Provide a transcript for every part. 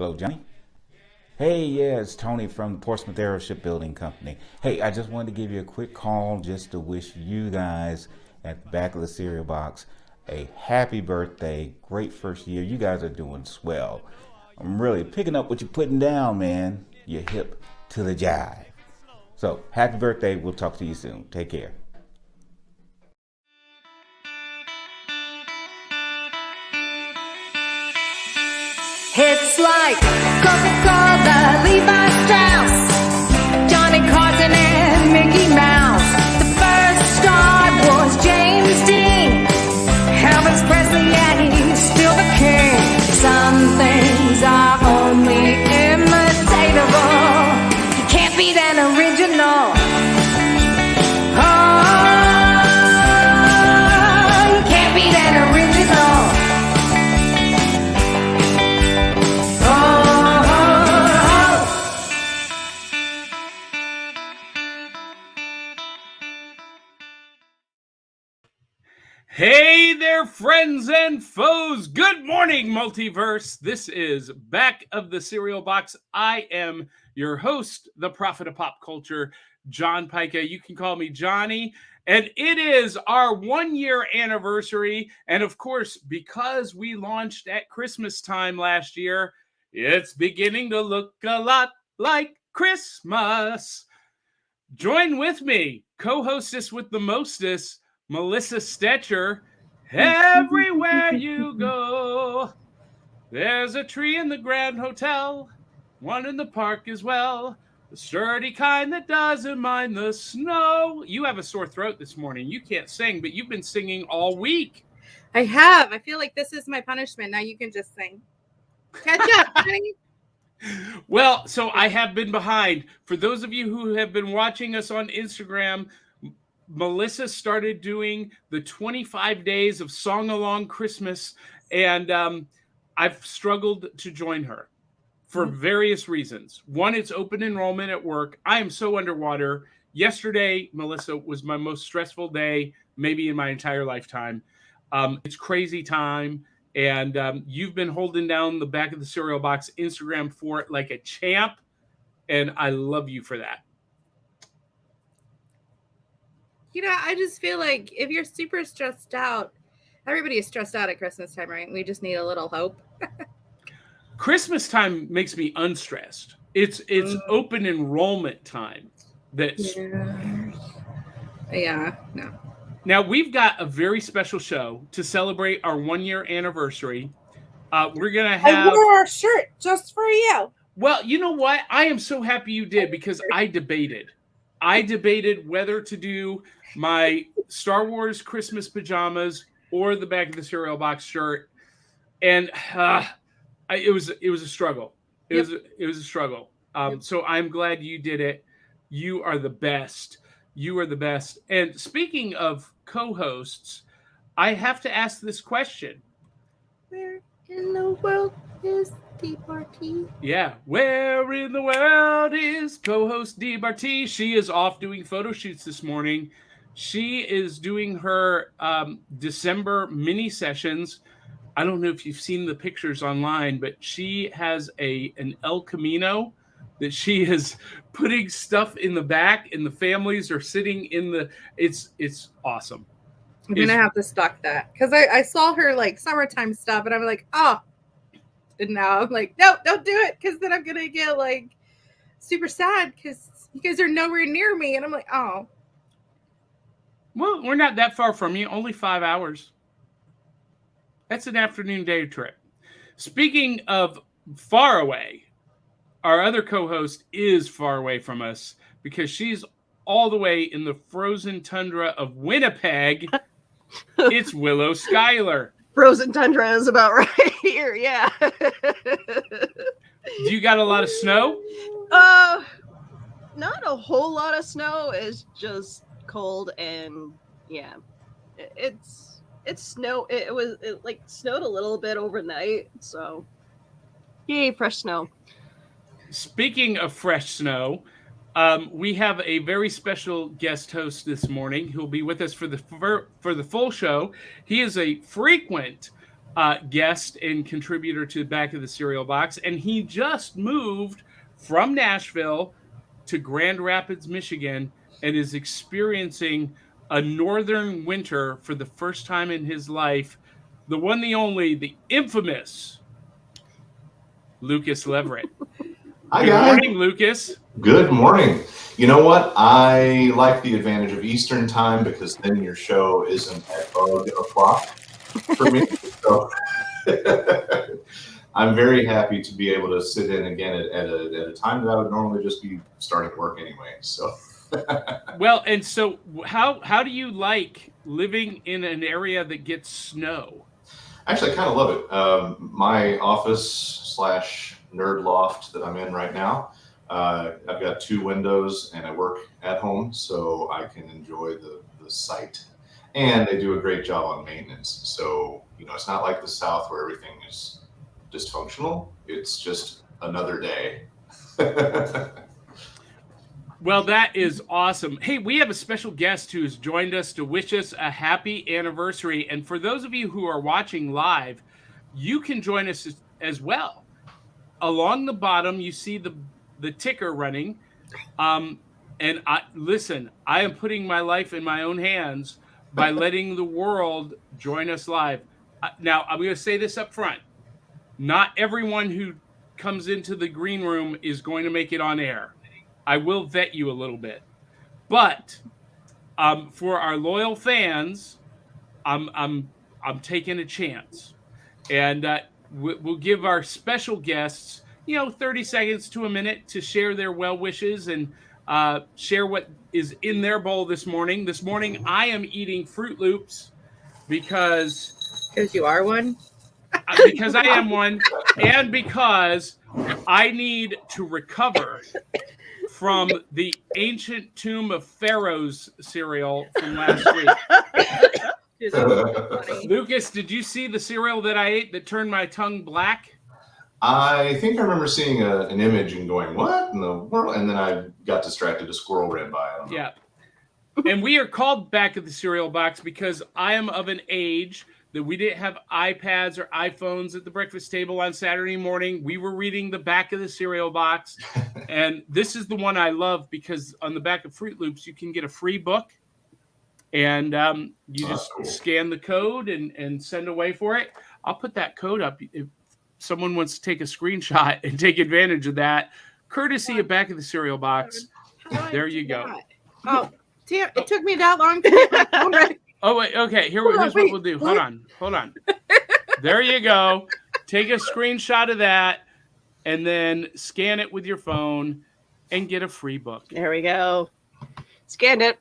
Hello, Johnny. Hey, yeah, it's Tony from the Portsmouth Aero Shipbuilding Company. Hey, I just wanted to give you a quick call just to wish you guys at the back of the cereal box a happy birthday. Great first year. You guys are doing swell. I'm really picking up what you're putting down, man. You're hip to the jive. So, happy birthday. We'll talk to you soon. Take care. It's like Coca-Cola, Levi Strauss, Johnny Carson and Mickey Mouse. The first star was James Dean, Elvis Presley, and he's still the king. Some things are only imitatable. You can't beat an original. Oh, you can't beat an original. Hey there, friends and foes. Good morning, Multiverse. This is Back of the Cereal Box. I am your host, the prophet of pop culture, John Pica. You can call me Johnny. And it is our 1-year anniversary. And of course, because we launched at Christmas time last year, it's beginning to look a lot like Christmas. Join with me, co-hostess with the mostest, Melissa Stetcher. Everywhere you go, there's a tree in the Grand Hotel, one in the park as well, the sturdy kind that doesn't mind the snow. You have a sore throat this morning. You can't sing, but you've been singing all week. I have. I feel like this is my punishment. Now you can just sing. Catch up, honey. Well, so I have been behind. For those of you who have been watching us on Instagram, Melissa started doing the 25 days of Song Along Christmas, and I've struggled to join her for various reasons. One, it's open enrollment at work. I am so underwater. Yesterday, Melissa, was my most stressful day, maybe in my entire lifetime. It's crazy time, and you've been holding down the Back of the Cereal Box Instagram for it like a champ, and I love you for that. You know, I just feel like if you're super stressed out, everybody is stressed out at Christmas time, right? We just need a little hope. Christmas time makes me unstressed. It's open enrollment time. That's yeah, no. Now we've got a very special show to celebrate our 1-year anniversary. We're gonna have. I wore our shirt just for you. Well, you know what? I am so happy you did because I debated whether to do my Star Wars Christmas pajamas or the Back of the Cereal Box shirt, and it was a struggle. It was a struggle. So I'm glad you did it. You are the best. You are the best. And speaking of co-hosts, I have to ask this question: Where in the world is DeBarty? Yeah, where in the world is co-host DeBarty? She is off doing photo shoots this morning. She is doing her December mini sessions. I don't know if you've seen the pictures online, but she has an El Camino that she is putting stuff in the back, and the families are sitting in the. It's awesome. I'm gonna have to stock that because I saw her like summertime stuff, and I'm like, oh. And now I'm like, no, don't do it, because then I'm gonna get like super sad because you guys are nowhere near me, and I'm like, oh. Well, we're not that far from you. Only 5 hours. That's an afternoon day trip. Speaking of far away, our other co-host is far away from us because she's all the way in the frozen tundra of Winnipeg. It's Willow Schuyler. Frozen tundra is about right here, yeah. Do you got a lot of snow? Not a whole lot of snow. It's just cold, and yeah, it's snow. It like snowed a little bit overnight, so yay, fresh snow. Speaking of fresh snow, we have a very special guest host this morning who'll be with us for the full show. He is a frequent guest and contributor to the Back of the Cereal Box, and he just moved from Nashville to Grand Rapids, Michigan, and is experiencing a northern winter for the first time in his life. The one, the only, the infamous Lucas Leverett. Hi, Good guys. morning, Lucas. Good morning. You know what? I like the advantage of Eastern time because then your show isn't at bug o'clock for me. So I'm very happy to be able to sit in again at a time that I would normally just be starting work anyway. So. Well, and so how do you like living in an area that gets snow? Actually, I kind of love it. My office / nerd loft that I'm in right now, I've got 2 windows and I work at home, so I can enjoy the sight. And they do a great job on maintenance. So, it's not like the South where everything is dysfunctional. It's just another day. Well, that is awesome. Hey, we have a special guest who has joined us to wish us a happy anniversary. And for those of you who are watching live, you can join us as well. Along the bottom, you see the ticker running. And listen, I am putting my life in my own hands by letting the world join us live. Now, I'm going to say this up front. Not everyone who comes into the green room is going to make it on air. I will vet you a little bit, but for our loyal fans, I'm taking a chance, and we'll give our special guests 30 seconds to a minute to share their well wishes and share what is in their bowl this morning. This morning I am eating Fruit Loops because you are one. Because I am one, and because I need to recover from the Ancient Tomb of Pharaohs cereal from last week. Dude, that was funny. Lucas, did you see the cereal that I ate that turned my tongue black? I think I remember seeing an image and going, what in the world? And then I got distracted. A squirrel ran by. I don't know. Yeah. And we are called Back of the Cereal Box because I am of an age that we didn't have iPads or iPhones at the breakfast table on Saturday morning. We were reading the Back of the Cereal Box. And this is the one I love because on the back of Fruit Loops, you can get a free book. And you just scan the code and send away for it. I'll put that code up if someone wants to take a screenshot and take advantage of that. Courtesy of Back of the Cereal Box. There you go. Oh, damn. It took me that long to get my phone ready. Oh, wait. Okay. Here's what we'll do. Hold on. There you go. Take a screenshot of that and then scan it with your phone and get a free book. There we go. Scanned it.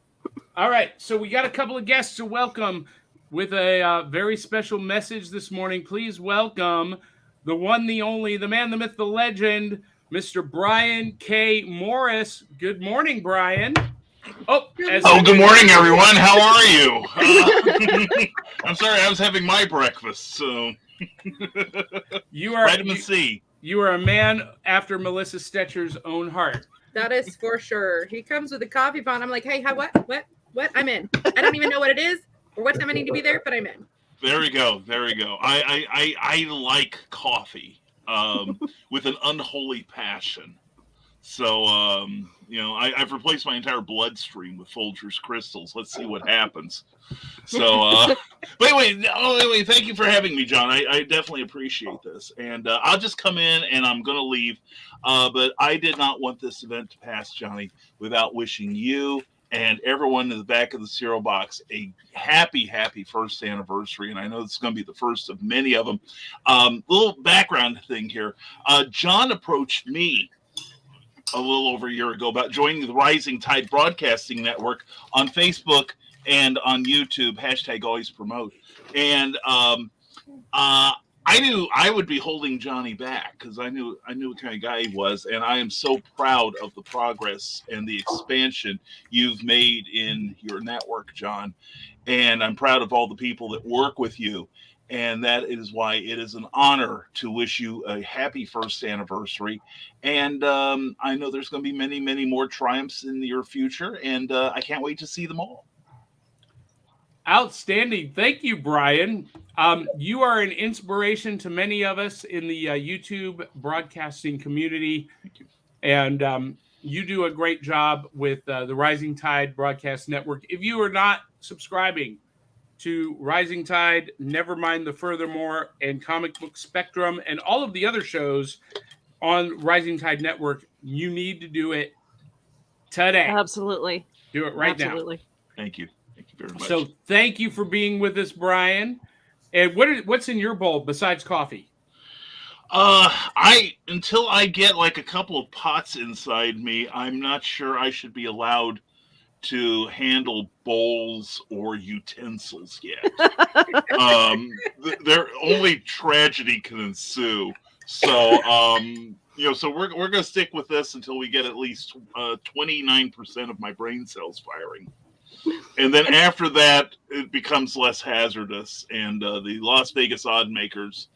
All right. So we got a couple of guests to welcome with a very special message this morning. Please welcome the one, the only, the man, the myth, the legend, Mr. Brian K. Morris. Good morning, Brian. Good morning, everyone. How are you? I'm sorry, I was having my breakfast, so you are vitamin C. You are a man after Melissa Stetcher's own heart. That is for sure. He comes with a coffee pot. I'm like, hey, what? I'm in. I don't even know what it is or what time I need to be there, but I'm in. There we go. I like coffee with an unholy passion. So, I've replaced my entire bloodstream with Folgers crystals. Let's see what happens. So, but anyway, thank you for having me, John. I definitely appreciate this. And I'll just come in and I'm going to leave. But I did not want this event to pass, Johnny, without wishing you and everyone in the Back of the Cereal Box a happy first anniversary. And I know this is going to be the first of many of them. Little background thing here. John approached me a little over a year ago about joining the Rising Tide Broadcasting Network on Facebook and on YouTube, #AlwaysPromote. And I knew I would be holding Johnny back because I knew what kind of guy he was. And I am so proud of the progress and the expansion you've made in your network, John. And I'm proud of all the people that work with you. And that is why it is an honor to wish you a happy first anniversary. And I know there's going to be many, many more triumphs in your future. And I can't wait to see them all. Outstanding. Thank you, Brian. You are an inspiration to many of us in the YouTube broadcasting community. Thank you. And you do a great job with the Rising Tide Broadcast Network. If you are not subscribing to Rising Tide, never mind the Furthermore, and Comic Book Spectrum, and all of the other shows on Rising Tide Network, you need to do it today. Absolutely. Do it right now. Absolutely. Thank you. Thank you very much. So thank you for being with us, Brian. And what's in your bowl besides coffee? Until I get like a couple of pots inside me, I'm not sure I should be allowed to handle bowls or utensils yet. There only tragedy can ensue. So, so we're going to stick with this until we get at least 29% of my brain cells firing. And then after that, it becomes less hazardous, and the Las Vegas odd makers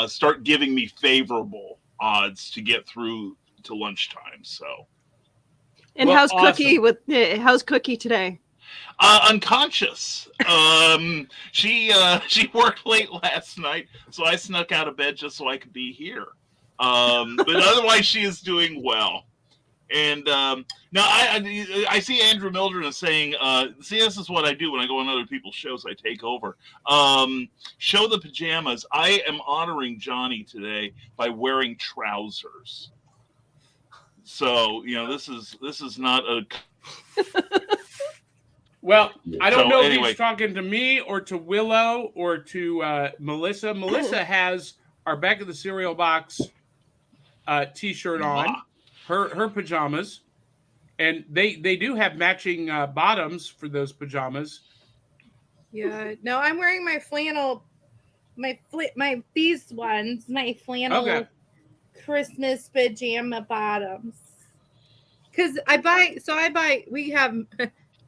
start giving me favorable odds to get through to lunchtime. So, and Well, how's awesome. how's Cookie today? Unconscious. She worked late last night, so I snuck out of bed just so I could be here. But otherwise, she is doing well. And now I see Andrew Mildred is saying, see, this is what I do when I go on other people's shows. I take over. Show the pajamas. I am honoring Johnny today by wearing trousers. So, this is not a... Well, I don't So, know anyway. if he's talking to me or to Willow or to Melissa. Melissa has our Back of the Cereal Box T-shirt on, her pajamas, and they do have matching bottoms for those pajamas. Yeah. No, I'm wearing my flannel, these ones, my flannel Okay. Christmas pajama bottoms. Because we have,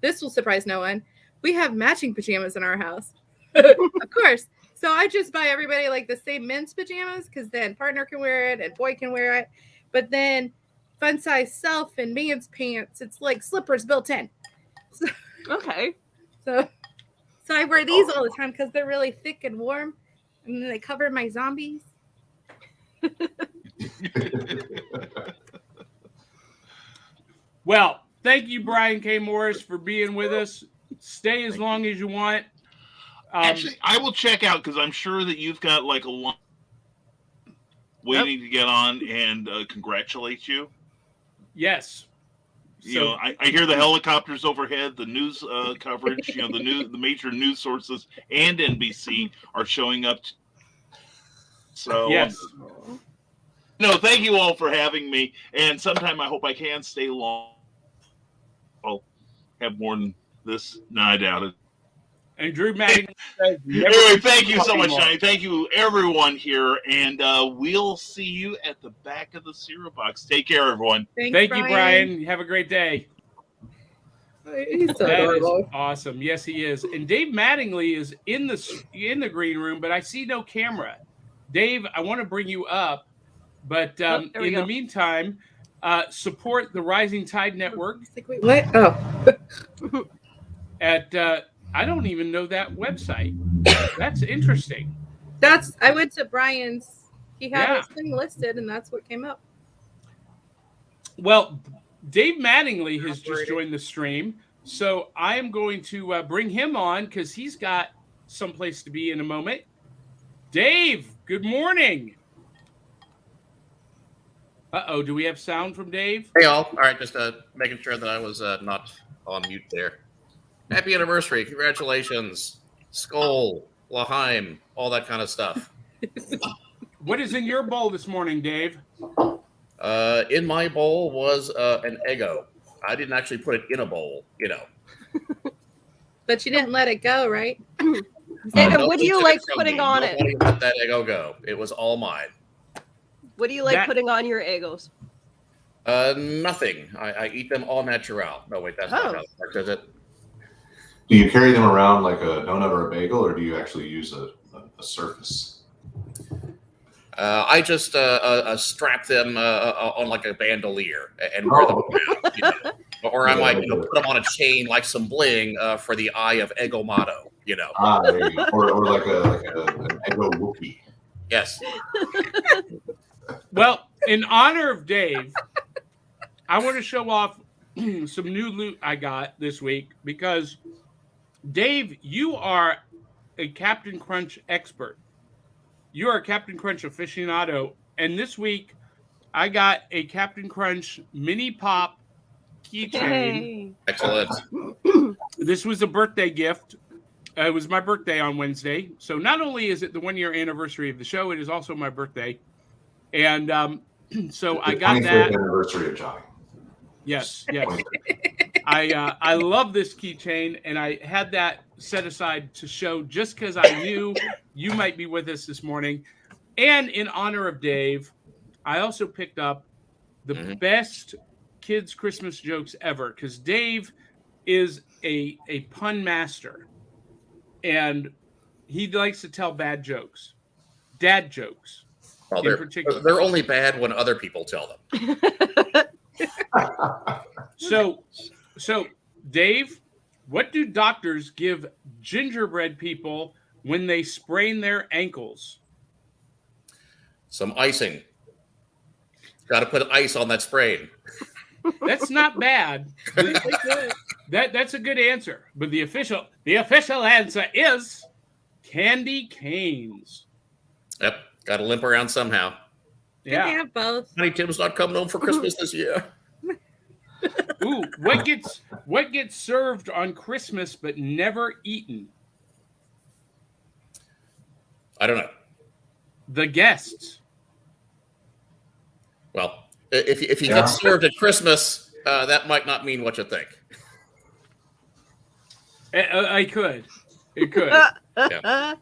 this will surprise no one. We have matching pajamas in our house. Of course. So I just buy everybody like the same men's pajamas because then partner can wear it and boy can wear it. But then fun size self and man's pants, it's like slippers built in. Okay. So I wear these all the time because they're really thick and warm, and then they cover my zombies. Well, thank you, Brian K. Morris, for being with us. Stay as long as you want. Actually, I will check out because I'm sure that you've got like a lot waiting to get on and congratulate you. Yes. I hear the helicopters overhead, the news coverage, the major news sources and NBC are showing up. So Yes. Thank you all for having me. And sometime I hope I can stay long. I'll have more than this. No, I doubt it. And Drew Mattingly says, Anyway, thank you so much, Johnny. Thank you, everyone here. And we'll see you at the back of the cereal box. Take care, everyone. Thank you, Brian. Have a great day. He's so That is adorable. awesome. Yes, he is. And Dave Mattingly is in the green room, but I see no camera. Dave, I want to bring you up, but there we in go. the meantime, support the Rising Tide Network He's like, wait, what? Oh. at I don't even know that website. That's interesting. I went to Brian's. He had his thing listed, and that's what came up. Well, Dave Mattingly has just joined the stream, so I am going to bring him on because he's got someplace to be in a moment. Dave, good morning. Uh-oh, do we have sound from Dave? Hey, all. All right, just making sure that I was not on mute there. Happy anniversary. Congratulations. Skol, Laheim, all that kind of stuff. What is in your bowl this morning, Dave? In my bowl was an Eggo. I didn't actually put it in a bowl, But you didn't let it go, right? And No what do you took like from putting me. on it? Nobody let that Eggo go. It was all mine. What do you like putting on your Eggos? Nothing. I eat them all natural. No, wait, that's not how it works, is it? Do you carry them around like a donut or a bagel, or do you actually use a surface? I just strap them on like a bandolier and wear them around, Or I might put them on a chain like some bling for the eye of Eggomato, you know. There you go. Or like an Eggo Wookiee. Yes. Well, in honor of Dave, I want to show off some new loot I got this week because, Dave, you are a Captain Crunch expert. You are a Captain Crunch aficionado. And this week, I got a Captain Crunch mini pop keychain. Yay. Excellent. This was a birthday gift. It was my birthday on Wednesday. So not only is it the 1 year anniversary of the show, it is also my birthday. And so I got that. Anniversary of Johnny. Yes. I love this keychain, and I had that set aside to show just because I knew you might be with us this morning. And in honor of Dave, I also picked up the best kids' Christmas jokes ever because Dave is a pun master, and he likes to tell bad jokes, dad jokes. Well, in particular. they're only bad when other people tell them. So, Dave, what do doctors give gingerbread people when they sprain their ankles? Some icing. Got to put ice on that sprain. That's not bad. That's a good answer. But the official answer is candy canes. Yep. Got to limp around somehow. Can Yeah. they have both? Honey, Tim's not coming home for Christmas this year. Ooh, what gets served on Christmas but never eaten? I don't know. The guests. Well, if he gets served at Christmas, that might not mean what you think. It could. Yeah.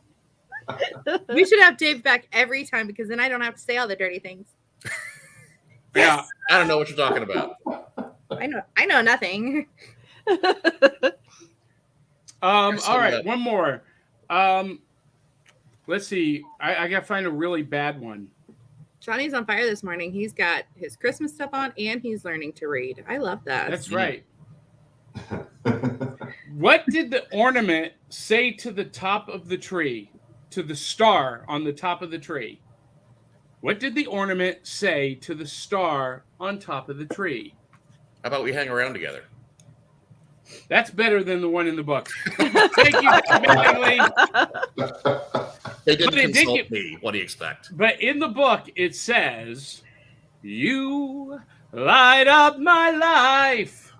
We should have Dave back every time because then I don't have to say all the dirty things. Yeah. I don't know what you're talking about. I know nothing. All right, one more. Let's see. I gotta find a really bad one. Johnny's on fire this morning. He's got his Christmas stuff on and he's learning to read. I love that. That's right. What did the ornament say to the top of the tree? To the star on the top of the tree? What did the ornament say to the star on top of the tree? How about we hang around together? That's better than the one in the book. Thank you, amazingly. They didn't consult me. What do you expect? But in the book, it says, "You light up my life.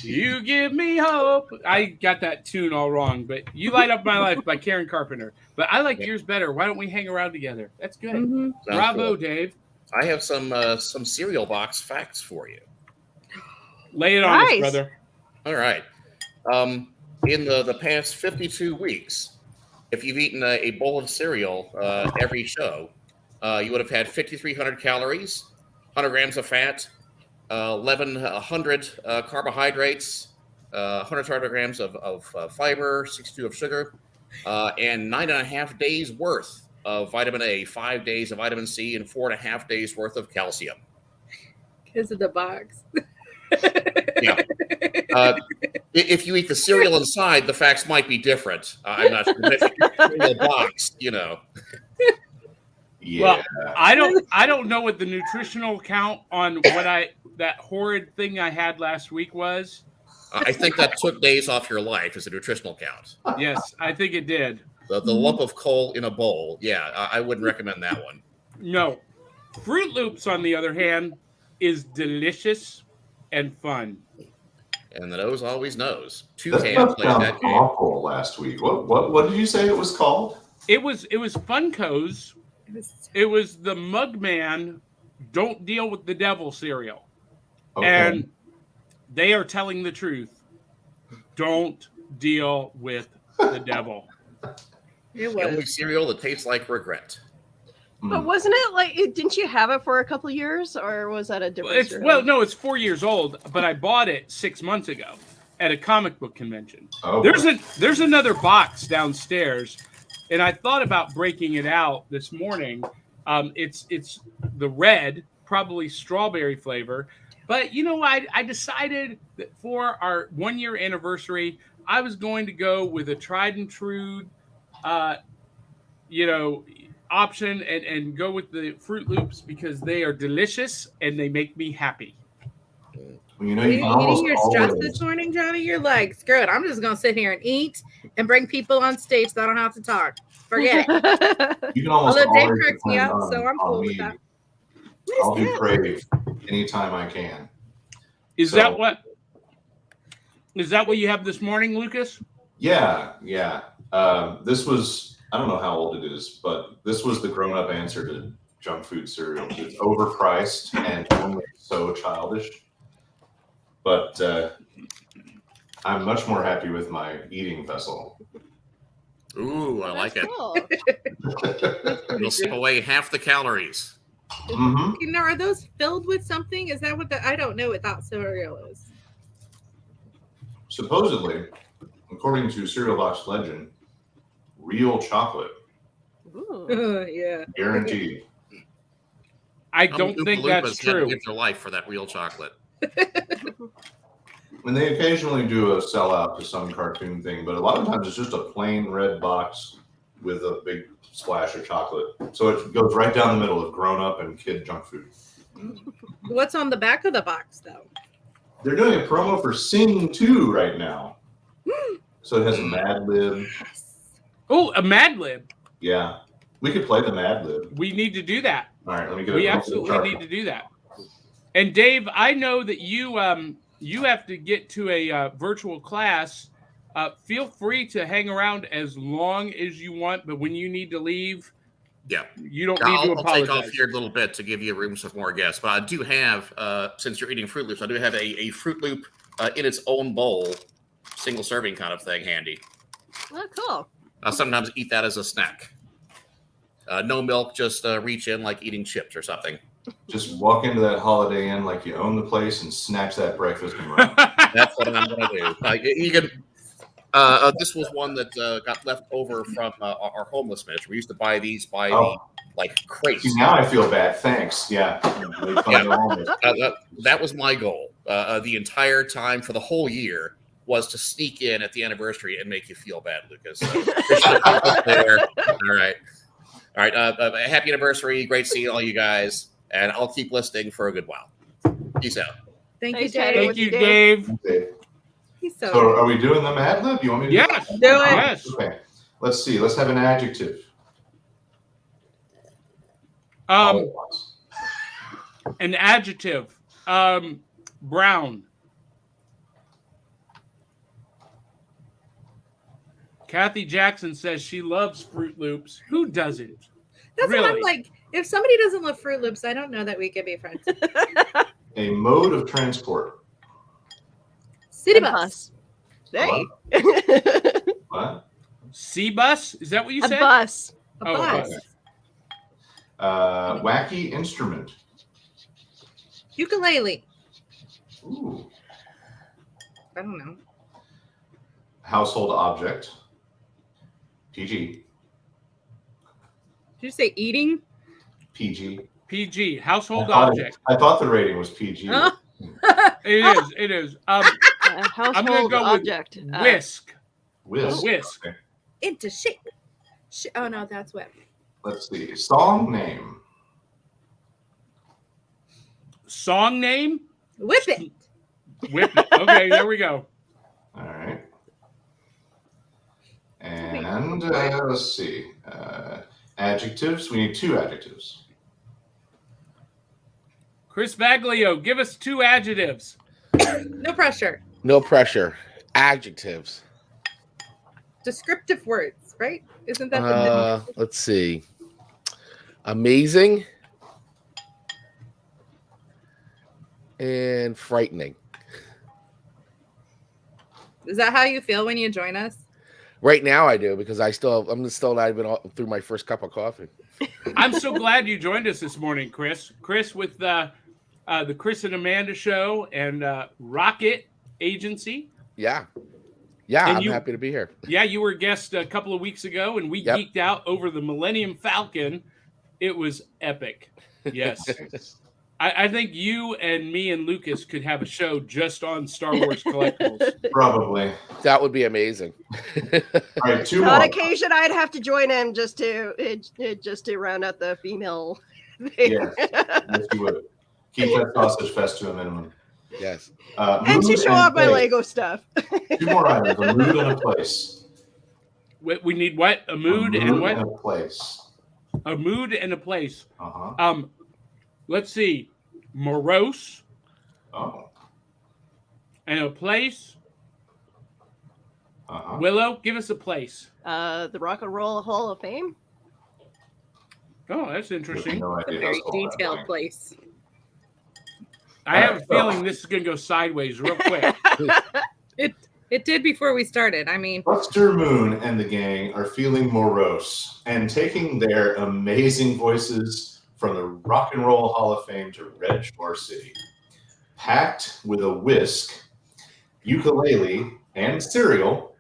You give me hope." I got that tune all wrong, but "You Light Up My Life" by Karen Carpenter. But I like yours better. Why don't we hang around together? That's good. Mm-hmm. Bravo, cool. Dave. I have some cereal box facts for you. Lay it on us, Nice. brother. All right. In the past 52 weeks, if you've eaten a bowl of cereal every show, you would have had 5,300 calories, 100 grams of fat, 1,100 carbohydrates, 100 grams of fiber, 62 of sugar, and 9.5 days worth of vitamin A, 5 days of vitamin C, and 4.5 days worth of calcium. Because of the box. Yeah. If you eat the cereal inside, the facts might be different. I'm not sure. If you eat the cereal box, you know. Yeah. Well, I don't know what the nutritional count on that horrid thing I had last week was. I think that took days off your life as a nutritional count. Yes, I think it did. The lump of coal in a bowl. Yeah, I wouldn't recommend that one. No. Fruit Loops, on the other hand, is delicious and fun. And the nose always knows. That Toucan played sounds that game. awful last week. What did you say it was called? It was Funko's. It was the Mugman Don't Deal with the Devil cereal. Okay. And they are telling the truth. Don't deal with the devil. It The only was. cereal that tastes like regret. But wasn't it like? Didn't you have it for a couple of years, or was that a different? No, it's 4 years old, but I bought it 6 months ago at a comic book convention. Oh, There's another box downstairs, and I thought about breaking it out this morning. It's the red, probably strawberry flavor. But, I decided that for our 1 year anniversary, I was going to go with a tried and true, option and go with the Fruit Loops because they are delicious and they make me happy. Well, you know, Are you you can almost eating your stress always. this morning, Johnny? You're like, screw it. I'm just going to sit here and eat and bring people on stage so I don't have to talk. Forget it. You can almost Although Dave always cracks me depend up, so I'm cool on with me. that. What I'll is do that? crave anytime I can. Is So- that what you have this morning, Lucas? Yeah. This was, I don't know how old it is, but this was the grown-up answer to junk food cereal. It's overpriced and only so childish. But I'm much more happy with my eating vessel. Ooh, I like it. Cool. It'll sip away half the calories. Mm-hmm. You know, are those filled with something? Is that what I don't know what that cereal is. Supposedly, according to Cereal Box Legend, real chocolate, Ooh. Yeah. guaranteed. I don't think that's true. Give your life for that real chocolate. And they occasionally do a sellout to some cartoon thing, but a lot of times it's just a plain red box with a big splash of chocolate. So it goes right down the middle of grown-up and kid junk food. What's on the back of the box, though? They're doing a promo for Sing 2 right now. So it has a Mad Lib. Oh, a Mad Lib. Yeah. We could play the Mad Lib. We need to do that. All right, let me get We it. absolutely need to do that. And Dave, I know that you have to get to a virtual class. Feel free to hang around as long as you want, but when you need to leave, Yeah. you don't need to I'll take apologize. off here a little bit to give you room for more guests. But I do have, since you're eating Fruit Loops, I do have a Fruit Loop in its own bowl, single serving kind of thing handy. Oh, cool. I sometimes eat that as a snack. No milk, just reach in like eating chips or something. Just walk into that Holiday Inn like you own the place and snatch that breakfast and run. That's what I'm going to do. You can. This was one that got left over from our homeless ministry. We used to buy these by the crates. See, now I feel bad. Thanks. Yeah. That was my goal. The entire time for the whole year was to sneak in at the anniversary and make you feel bad, Lucas. There. All right. Happy anniversary. Great seeing all you guys. And I'll keep listening for a good while. Peace out. Thank you, Thanks, Teddy. Dave. Thank you, Dave. Okay. He's So so are we doing the Mad Lib? You want me to Yes. Do it. Yes. Okay. Let's see. Let's have an adjective. An adjective. Brown. Kathy Jackson says she loves Fruit Loops. Who doesn't? That's what Really? I'm like. If somebody doesn't love Fruit Loops, I don't know that we could be friends. A mode of transport. City A bus. Hey. What? C-bus? Is that what you A said? bus. A Oh, bus. okay. Wacky instrument. Ukulele. Ooh. I don't know. Household object. PG. Did you say eating? PG. PG. Household I object. thought the rating was PG. Huh? It is. It is. A I'm gonna household go with object. Whisk. Whisk. Whisk. Okay. Into shape. Oh no, that's what. Let's see. Song name. Song name? Whip it. Whip it. Okay, there we go. All right. And let's see. Adjectives. We need 2 adjectives. Chris Baglio, give us 2 adjectives. No pressure. No pressure. Adjectives. Descriptive words, right? Isn't that the Let's see. Amazing and frightening. Is that how you feel when you join us? Right now, I do because I'm still not even through my first cup of coffee. I'm so glad you joined us this morning, Chris. Chris with the Chris and Amanda show and Rocket Agency. Yeah, And I'm you- happy to be here. Yeah, you were a guest a couple of weeks ago, and we Yep. geeked out over the Millennium Falcon. It was epic. Yes. I think you and me and Lucas could have a show just on Star Wars collectibles. Probably. That would be amazing. All right, two On more. occasion, I'd have to join him just to round out the female thing. Yes, yes, you would. Keep that sausage fest to a minimum. Yes. And to Mood show off my place. Lego stuff. Two more items: a mood and a place. We need what? A mood and what? And a place. A mood and a place. Uh-huh. Let's see. Morose Oh. and a place. Uh-huh. Willow, give us a place. The Rock and Roll Hall of Fame. Oh, that's interesting. No A idea very how small that detailed thing. place. I have a feeling this is going to go sideways real quick. It did before we started. I mean, Buster Moon and the gang are feeling morose and taking their amazing voices from the Rock and Roll Hall of Fame to Red Shore City. Packed with a whisk, ukulele, and cereal,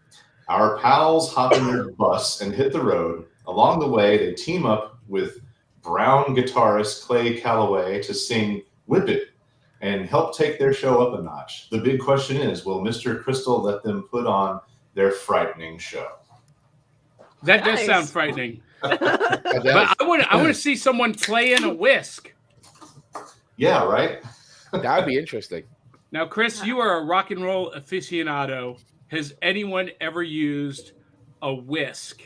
our pals hop in their bus and hit the road. Along the way, they team up with Brown guitarist Clay Calloway to sing Whip It and help take their show up a notch. The big question is, will Mr. Crystal let them put on their frightening show? That does Nice. sound frightening. That But I want to see someone play in a whisk. Yeah, right? would be interesting. Now, Chris, you are a rock and roll aficionado. Has anyone ever used a whisk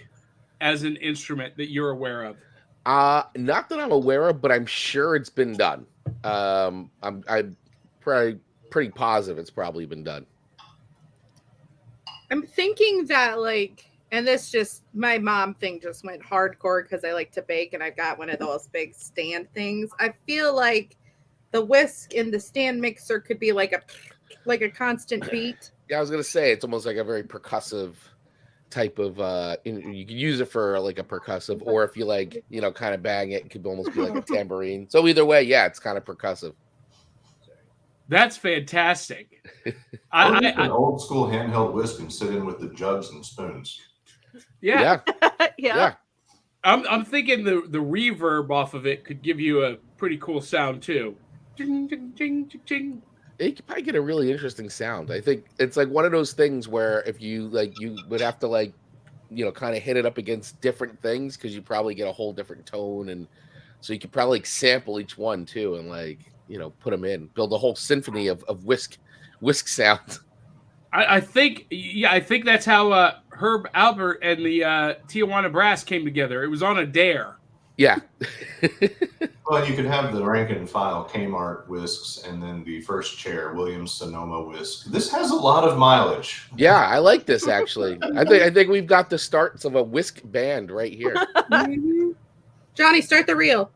as an instrument that you're aware of? Not that I'm aware of, but I'm sure it's been done. I'm probably pretty positive it's probably been done. I'm thinking that like, and this just my mom thing just went hardcore because I like to bake and I've got one of those big stand things. I feel like the whisk in the stand mixer could be like a constant beat. Yeah, I was gonna say it's almost like a very percussive type of. You could use it for like a percussive, or if you like, kind of bang it, it could almost be like a tambourine. So either way, yeah, it's kind of percussive. That's fantastic. Or just an old school handheld whisk and sit in with the jugs and spoons. Yeah. Yeah. I'm thinking the reverb off of it could give you a pretty cool sound too. Ding, ding, ding, ding, ding. You could probably get a really interesting sound. I think it's like one of those things where if you would have to kind of hit it up against different things because you probably get a whole different tone, and so you could probably albert each one too and put them in, build a whole symphony of whisk sound. I think that's how Herb Albert and the Tijuana Brass came together. It was on a dare. Yeah. Well, you could have the rank and file Kmart whisks and then the first chair Williams Sonoma whisk. This has a lot of mileage. Yeah, I like this actually. I think we've got the starts of a whisk band right here. Johnny, start the reel.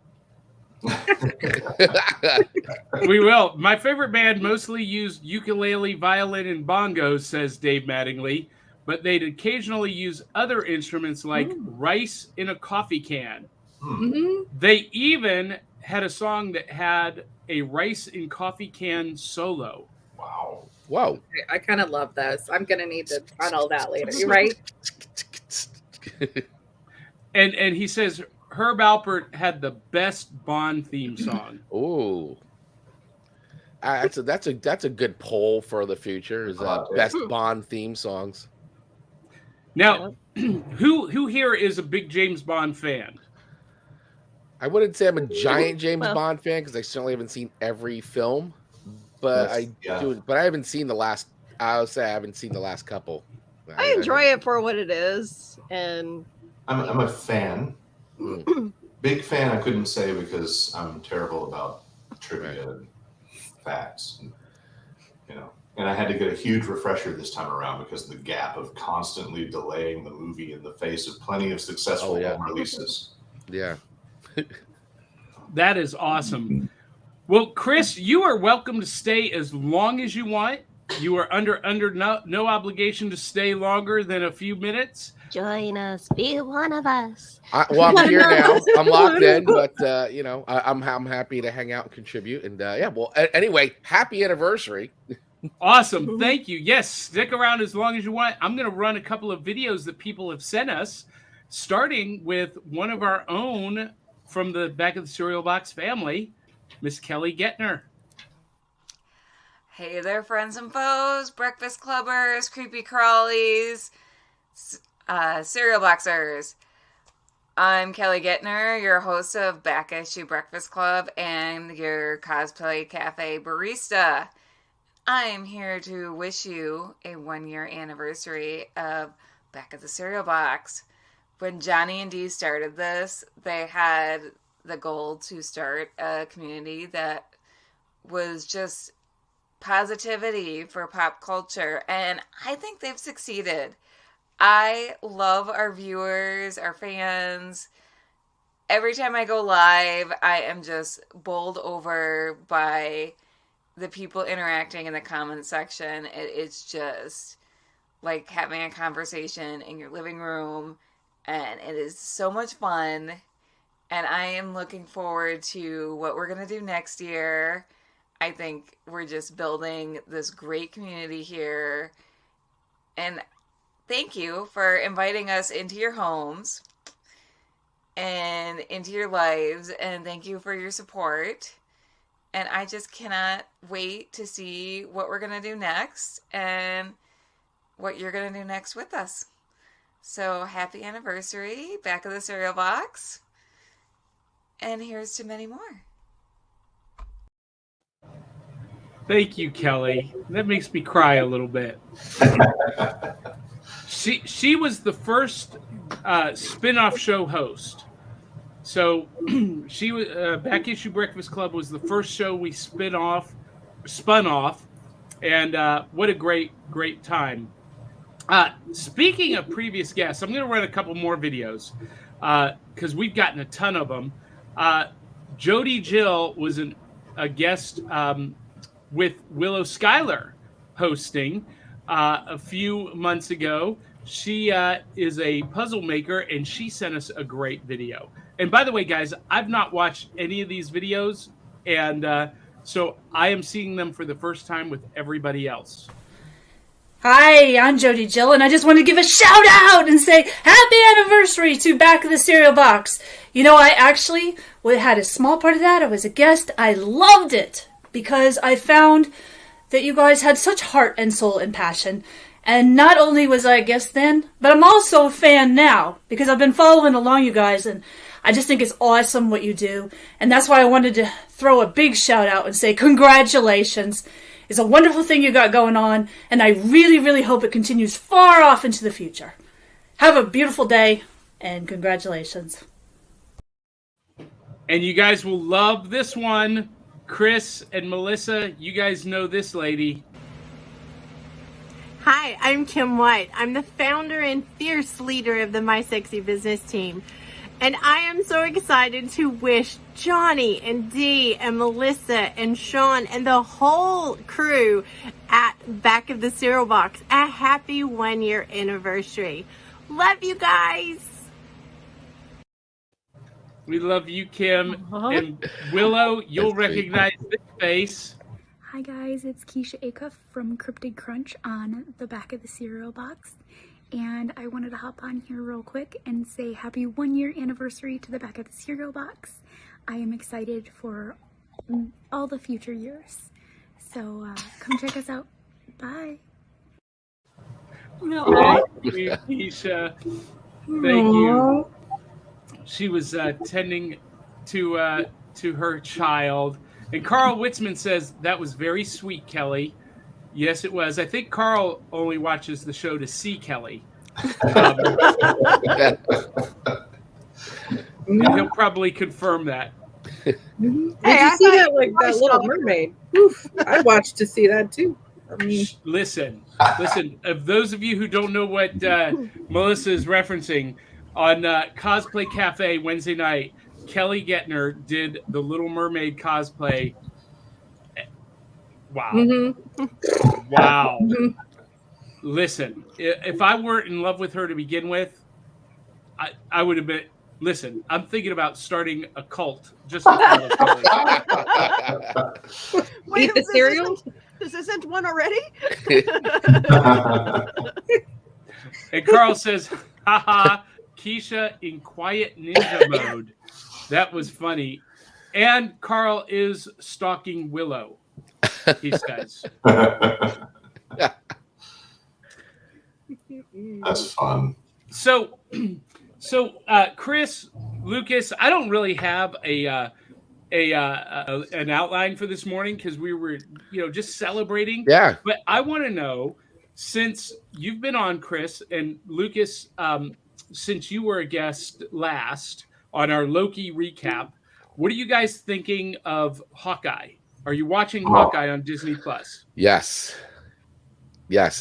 We will. My favorite band mostly used ukulele, violin, and bongos, says Dave Mattingly, but they'd occasionally use other instruments like rice in a coffee can. Mm-hmm. They even had a song that had a rice in coffee can solo. Wow. Whoa. I kind of love those. I'm gonna need to tunnel that later. You right? And he says Herb Alpert had the best Bond theme song. Ooh. That's a good poll for the future. Is best Bond theme songs. Now, who here is a big James Bond fan? I wouldn't say I'm a giant James Bond fan because I certainly haven't seen every film, but But I haven't seen the last. I would say I haven't seen the last couple. I enjoy it for what it is, and I'm a fan. Big fan, I couldn't say because I'm terrible about trivia and facts. And I had to get a huge refresher this time around because of the gap of constantly delaying the movie in the face of plenty of successful releases. Yeah. That is awesome. Well, Chris, you are welcome to stay as long as you want. You are under no obligation to stay longer than a few minutes. join us, be one of us. I'm here now. I'm locked in, but I'm happy to hang out and contribute. And anyway, happy anniversary. Awesome. Thank you. Yes, stick around as long as you want. I'm going to run a couple of videos that people have sent us, starting with one of our own from the Back of the Cereal Box family. Miss Kelly Gettner. Hey there, friends and foes, breakfast clubbers, creepy crawlies, cereal boxers. I'm Kelly Gettner, your host of Back Issue Breakfast Club and your Cosplay Cafe barista. I'm here to wish you a 1-year anniversary of Back of the Cereal Box. When Johnny and Dee started this, they had the goal to start a community that was just positivity for pop culture, and I think they've succeeded. I love our viewers, our fans. Every time I go live, I am just bowled over by the people interacting in the comment section. It's just like having a conversation in your living room, and it is so much fun, and I am looking forward to what we're going to do next year. I think we're just building this great community here. And thank you for inviting us into your homes and into your lives. And thank you for your support. And I just cannot wait to see what we're going to do next and what you're going to do next with us. So happy anniversary, Back of the Cereal Box. And here's to many more. Thank you, Kelly. That makes me cry a little bit. She was the first spin-off show host. So she was Back Issue Breakfast Club was the first show we spun off, and what a great time. Speaking of previous guests, I'm going to run a couple more videos because we've gotten a ton of them. Jody Jill was a guest with Willow Schuyler hosting a few months ago. She is a puzzle maker, and she sent us a great video. And by the way, guys, I've not watched any of these videos, and so I am seeing them for the first time with everybody else. Hi, I'm Jody Jill, and I just want to give a shout out and say happy anniversary to Back of the Cereal Box. You know, I actually had a small part of that. I was a guest. I loved it because I found that you guys had such heart and soul and passion. And not only was I a guest then, but I'm also a fan now because I've been following along you guys, and I just think it's awesome what you do. And that's why I wanted to throw a big shout out and say congratulations. It's a wonderful thing you got going on, and I really, really hope it continues far off into the future. Have a beautiful day, and congratulations. And you guys will love this one. Chris and Melissa, you guys know this lady. Hi, I'm Kim White. I'm the founder and fierce leader of the My Sexy Business team. And I am so excited to wish Johnny and Dee and Melissa and Sean and the whole crew at Back of the Cereal Box a happy 1-year anniversary. Love you guys. We love you, Kim. And Willow, you'll recognize this face. Hi guys, it's Keisha Acuff from Cryptid Crunch on the Back of the Cereal Box. And I wanted to hop on here real quick and say happy 1-year anniversary to the Back of the Cereal Box. I am excited for all the future years. So come check us out. Bye. Thank you, Keisha. Thank you. She was tending to her child. And Carl Witzman says, that was very sweet, Kelly. Yes, it was. I think Carl only watches the show to see Kelly. And he'll probably confirm that. Did you see that, like that Little Mermaid? Oof, I watched to see that too. I mean, Listen. Of those of you who don't know what Melissa is referencing, on Cosplay Cafe Wednesday night, Kelly Gettner did the Little Mermaid cosplay. Wow. Mm-hmm. Wow. Mm-hmm. Listen, if I weren't in love with her to begin with, I would have been. Listen, I'm thinking about starting a cult just to follow Kelly. Wait, eat the cereal? This isn't one already? And Carl says, haha, Keisha in quiet ninja mode. That was funny. And Carl is stalking Willow, he says. That's fun. So, Chris, Lucas, I don't really have an outline for this morning because we were, just celebrating. Yeah. But I want to know, since you've been on, Chris and Lucas, since you were a guest last on our Loki recap, what are you guys thinking of Hawkeye? Are you watching Hawkeye on Disney Plus? Yes,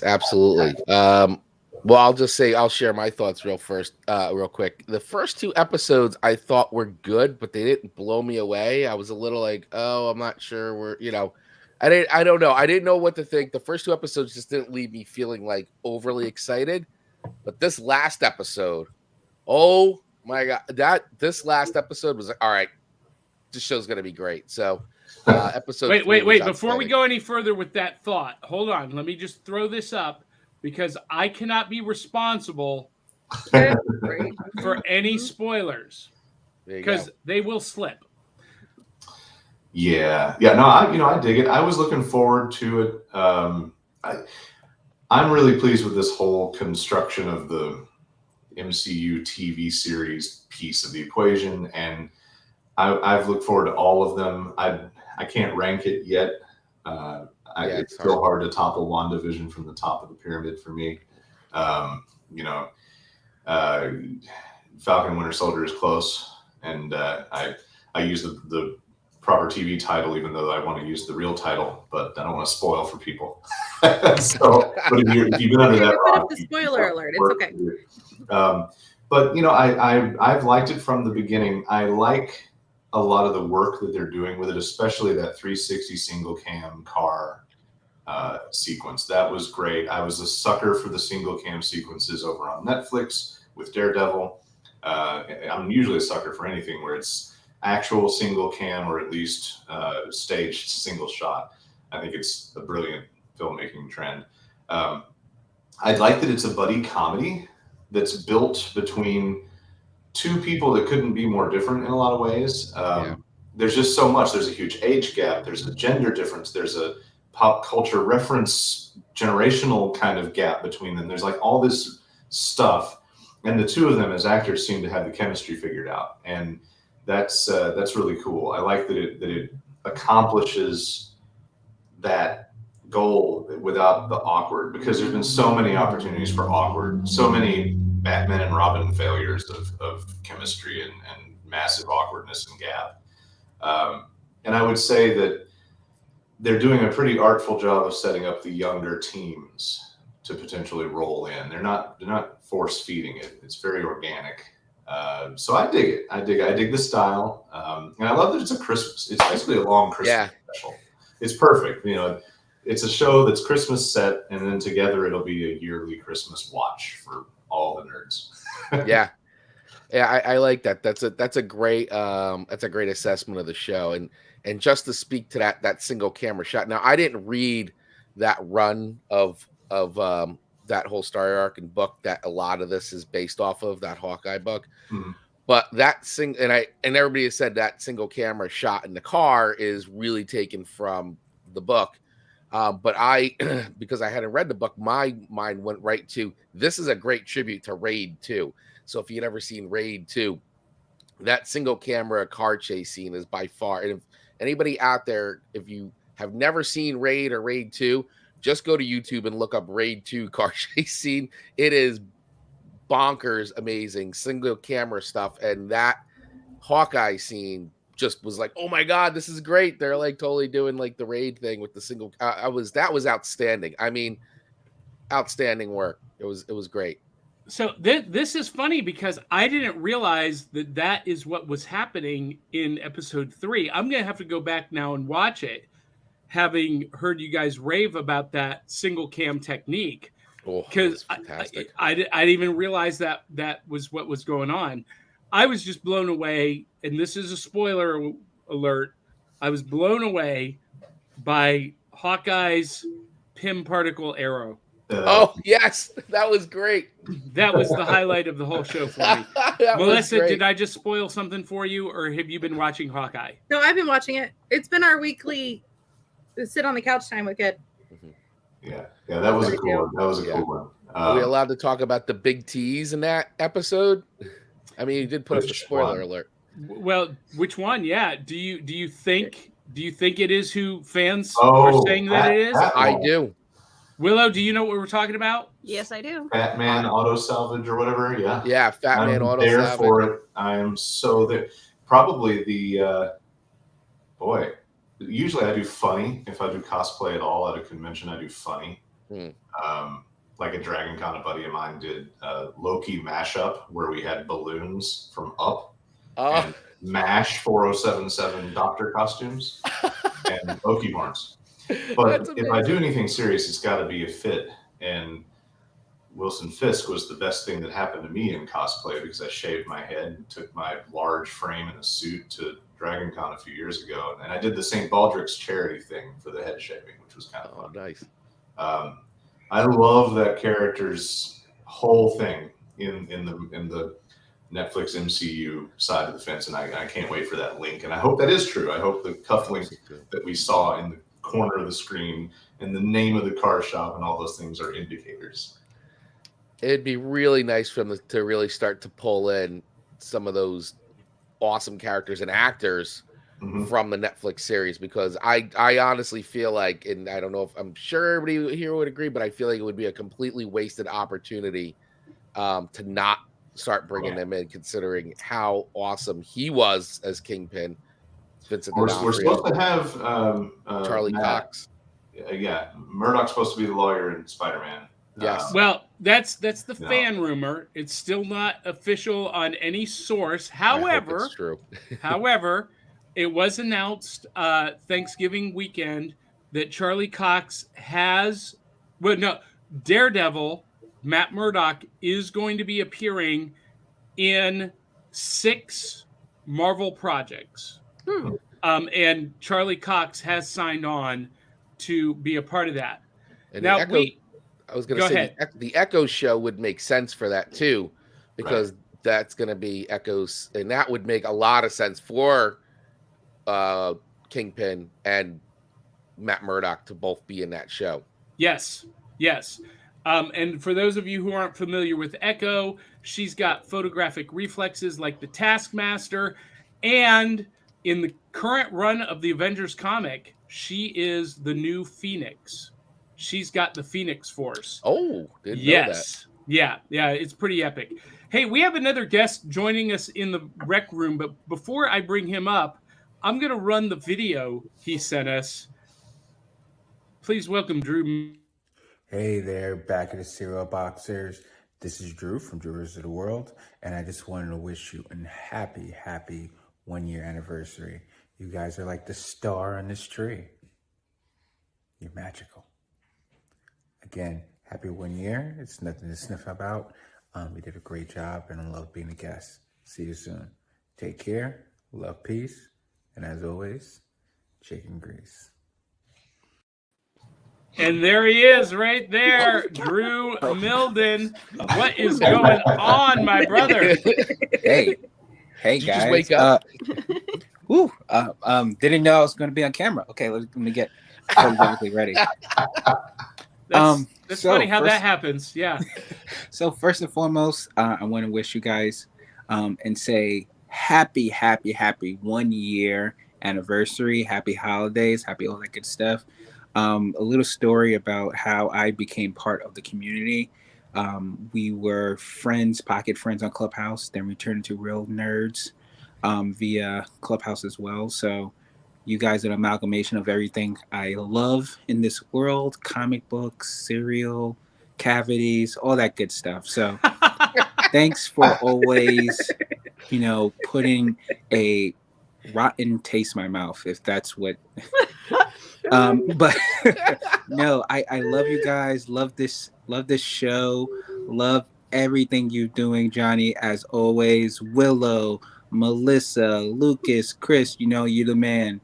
absolutely. Well, I'll just say I'll share my thoughts real quick. The first 2 episodes I thought were good, but they didn't blow me away. I was a little like, oh, I'm not sure. I don't know. I didn't know what to think. The first 2 episodes just didn't leave me feeling like overly excited. But this last episode, oh my God, this last episode was like, all right, this show's gonna be great. So episode wait. Before we go any further with that thought, hold on. Let me just throw this up because I cannot be responsible for any spoilers because they will slip. Yeah. No, I dig it. I was looking forward to it. I'm really pleased with this whole construction of the MCU TV series piece of the equation, and I've looked forward to all of them. I can't rank it yet. It's still hard to topple WandaVision from the top of the pyramid for me. Falcon Winter Soldier is close, and I use the proper TV title, even though I want to use the real title, but I don't want to spoil for people. So, but if you've been under that put rock, up the spoiler alert. It's okay. But I've liked it from the beginning. I like a lot of the work that they're doing with it, especially that 360 single cam car sequence. That was great. I was a sucker for the single cam sequences over on Netflix with Daredevil. I'm usually a sucker for anything where it's actual single cam or at least staged single shot. I think it's a brilliant filmmaking trend. I like that it's a buddy comedy that's built between 2 people that couldn't be more different in a lot of ways. There's just so much. There's a huge age gap. There's a gender difference. There's a pop culture reference generational kind of gap between them. There's like all this stuff. And the 2 of them as actors seem to have the chemistry figured out. And that's really cool. I like that it accomplishes that goal without the awkward, because there's been so many opportunities for awkward, so many Batman and Robin failures of chemistry and massive awkwardness and gap. And I would say that they're doing a pretty artful job of setting up the younger teams to potentially roll in. They're not force feeding it. It's very organic. So I dig it. I dig the style. And I love that it's it's basically a long Christmas special. It's perfect. It's a show that's Christmas set, and then together it'll be a yearly Christmas watch for all the nerds. I like that. That's a great assessment of the show. And just to speak to that single camera shot. Now, I didn't read that run of that whole story arc and book that a lot of this is based off of, that Hawkeye book. Mm-hmm. But that and everybody has said that single camera shot in the car is really taken from the book. But because I hadn't read the book, my mind went right to, this is a great tribute to Raid 2. So if you'd ever seen Raid 2, that single camera car chase scene is by far, and if anybody out there, if you have never seen Raid or Raid 2, just go to YouTube and look up Raid 2 car chase scene. It is bonkers amazing single camera stuff. And that Hawkeye scene just was like, oh my God, this is great. They're like totally doing like the Raid thing with the single. That was outstanding. I mean, outstanding work. It was great. So this is funny because I didn't realize that is what was happening in episode 3. I'm going to have to go back now and watch it, having heard you guys rave about that single cam technique. Because I didn't even realize that was what was going on. I was just blown away, and this is a spoiler alert. I was blown away by Hawkeye's Pym particle arrow. Oh yes, that was great. That was the highlight of the whole show for me. That was Melissa, great. did I just spoil something for you, or have you been watching Hawkeye? No, I've been watching it. It's been our weekly sit on the couch time with Kid. Yeah, that was a cool one. That was a cool one. Are we allowed to talk about the big tease in that episode? I mean, you did put up the spoiler alert. Well, which one? Yeah. Do you think it is who fans are saying that it is? I do. Willow, do you know what we're talking about? Yes, I do. Batman Auto Salvage or whatever. Yeah. Yeah, Batman Auto there Salvage. for it. I am so there. Probably the boy. Usually I do funny. If I do cosplay at all at a convention, I do funny. Like at Dragon Con, a buddy of mine did Loki mashup where we had balloons from Up and MASH 4077 doctor costumes and Loki horns. But if I do anything serious, it's got to be a fit. And Wilson Fisk was the best thing that happened to me in cosplay because I shaved my head and took my large frame and a suit to Dragon Con a few years ago. And I did the St. Baldrick's charity thing for the head shaving, which was kind of fun. Nice. I love that character's whole thing in the Netflix MCU side of the fence, and I can't wait for that link. And I hope that is true. I hope the cuff link that we saw in the corner of the screen and the name of the car shop and all those things are indicators. It'd be really nice for them to really start to pull in some of those awesome characters and actors from the Netflix series, because I honestly feel like, and I don't know if I'm sure everybody here would agree, but I feel like it would be a completely wasted opportunity to not start bringing them in, considering how awesome he was as Kingpin. Vincent We're supposed to have Charlie Matt. Cox. Yeah, Murdoch's supposed to be the lawyer in Spider-Man. Yes. Well, that's the fan rumor. It's still not official on any source. However, it's true. However, it was announced Thanksgiving weekend that Charlie Cox Daredevil, Matt Murdock, is going to be appearing in 6 Marvel projects. And Charlie Cox has signed on to be a part of that. And now, I was going to say the Echo show would make sense for that too, because that's going to be Echoes, and that would make a lot of sense for Kingpin and Matt Murdock to both be in that show. Yes. And for those of you who aren't familiar with Echo, she's got photographic reflexes like the Taskmaster, and in the current run of the Avengers comic, she is the new Phoenix. She's got the Phoenix Force. Oh, didn't know that. Yeah, it's pretty epic. Hey, we have another guest joining us in the rec room, but before I bring him up, I'm going to run the video he sent us. Please welcome Drew. Hey there, back at the Cereal Boxers. This is Drew from Brewers of the World, and I just wanted to wish you a happy 1-year anniversary. You guys are like the star on this tree. You're magical. Again, happy 1 year. It's nothing to sniff about. You did a great job, and I love being a guest. See you soon. Take care. Love, peace, and as always, chicken grease. And there he is right there, Drew Milden. What is going on, my brother? Hey Did guys. you just wake up? Didn't know I was going to be on camera. Okay, let me get photograpically ready. That's funny how that happens. Yeah. So first and foremost, I want to wish you guys and say happy 1 year anniversary, happy holidays, happy all that good stuff. A little story about how I became part of the community. We were pocket friends on Clubhouse, then we turned into real nerds via Clubhouse as well. So you guys are an amalgamation of everything I love in this world: comic books, cereal, cavities, all that good stuff. So thanks for always, putting a rotten taste in my mouth, if that's what. But no, I love you guys. Love this show. Love everything you're doing, Johnny, as always. Willow, Melissa, Lucas, Chris, you're the man.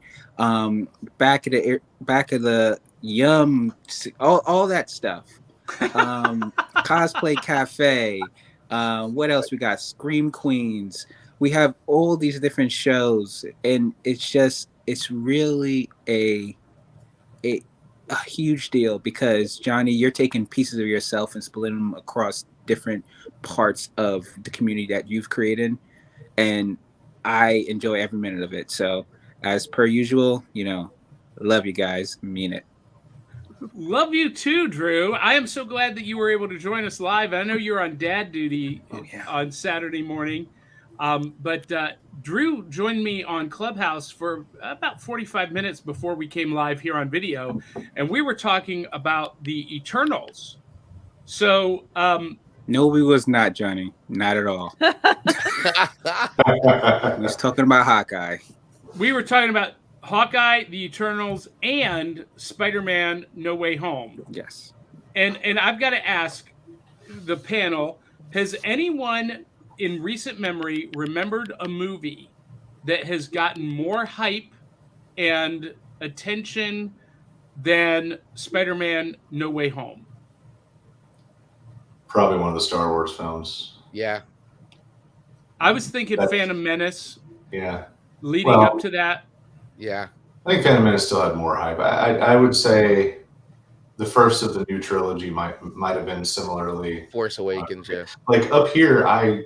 Back of the yum, all that stuff. Cosplay Cafe. What else we got? Scream Queens. We have all these different shows, and it's really a huge deal because Johnny, you're taking pieces of yourself and splitting them across different parts of the community that you've created, and I enjoy every minute of it. So, as per usual, love you guys, mean it. Love you too, Drew. I am so glad that you were able to join us live. I know you're on dad duty on Saturday morning, but Drew joined me on Clubhouse for about 45 minutes before we came live here on video, and we were talking about the Eternals. So, no, we was not, Johnny. Not at all. We was talking about Hawkeye. We were talking about Hawkeye, the Eternals, and Spider-Man: No Way Home. Yes. And I've got to ask the panel, has anyone in recent memory remembered a movie that has gotten more hype and attention than Spider-Man: No Way Home? Probably one of the Star Wars films. Yeah. I was thinking Phantom Menace. Yeah. Leading up to that. Yeah. I think Phantom Menace still had more hype. I would say the first of the new trilogy might have been similarly. Force Awakens, yeah. Like up here, I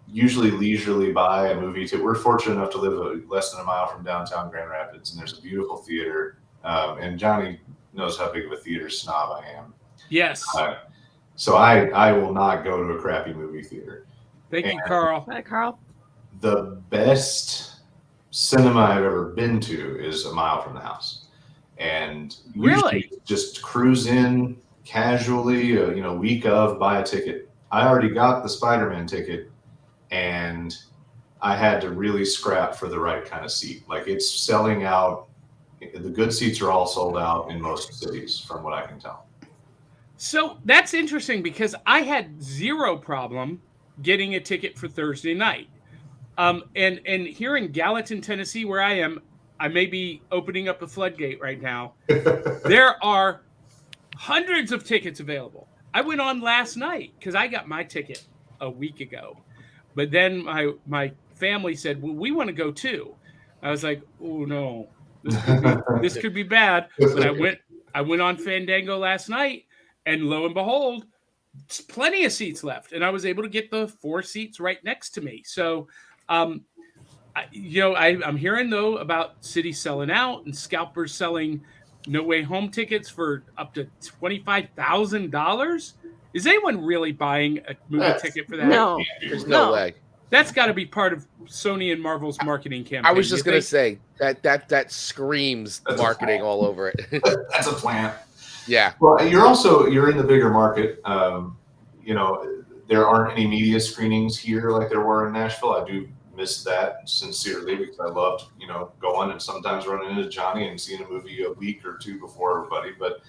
usually leisurely buy a movie ticket. We're fortunate enough to live less than a mile from downtown Grand Rapids, and there's a beautiful theater. And Johnny knows how big of a theater snob I am. Yes. So I will not go to a crappy movie theater. Thank you, Carl. Hi, Carl. The best cinema I've ever been to is a mile from the house. And really just cruise in casually, week of, buy a ticket. I already got the Spider-Man ticket, and I had to really scrap for the right kind of seat. Like, it's selling out. The good seats are all sold out in most cities, from what I can tell. So that's interesting because I had zero problem getting a ticket for Thursday night. And here in Gallatin, Tennessee, where I am, I may be opening up a floodgate right now. There are hundreds of tickets available. I went on last night because I got my ticket a week ago. But then my family said, well, we want to go too. I was like, oh no, this could be bad. But I went on Fandango last night, and lo and behold, plenty of seats left. And I was able to get the 4 seats right next to me. So, I'm hearing though about cities selling out and scalpers selling No Way Home tickets for up to $25,000. Is anyone really buying a movie ticket for that? No, there's no way. That's got to be part of Sony and Marvel's marketing campaign. I was just gonna say that screams marketing all over it. That's a plant. Yeah. Well, you're in the bigger market. There aren't any media screenings here like there were in Nashville. I do miss that sincerely because I loved, going and sometimes running into Johnny and seeing a movie a week or two before everybody. But,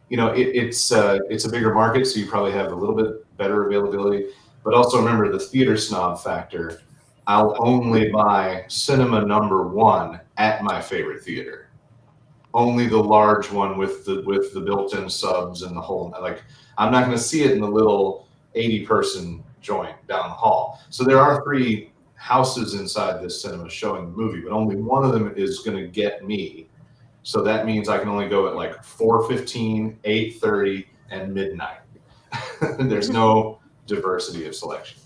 it's a bigger market, so you probably have a little bit better availability. But also remember the theater snob factor. I'll only buy cinema number 1 at my favorite theater. Only the large one with the built-in subs and the whole, like, I'm not going to see it in the little 80-person joint down the hall. So there are 3 houses inside this cinema showing the movie, but only one of them is going to get me. So that means I can only go at like 4:15, 8:30, and midnight. There's no diversity of selection.